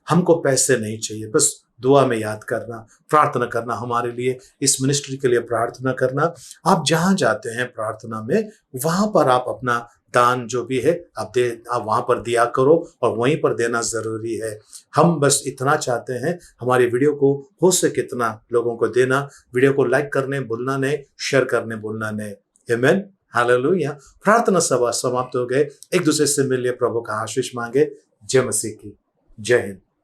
हमको पैसे नहीं चाहिए, बस दुआ में याद करना, प्रार्थना करना, हमारे लिए इस मिनिस्ट्री के लिए प्रार्थना करना। आप जहां जाते हैं प्रार्थना में, वहां पर आप अपना दान जो भी है आप वहां पर दिया करो, और वहीं पर देना जरूरी है। हम बस इतना चाहते हैं, हमारी वीडियो को हो सके कितना लोगों को देना। वीडियो को लाइक करने भूलना नहीं, शेयर करने भूलना नहीं। आमेन। हालेलुया। प्रार्थना सभा समाप्त हो गए। एक दूसरे से मिलिए, प्रभु का आशीष मांगे। जय मसीह की। जय हिंद।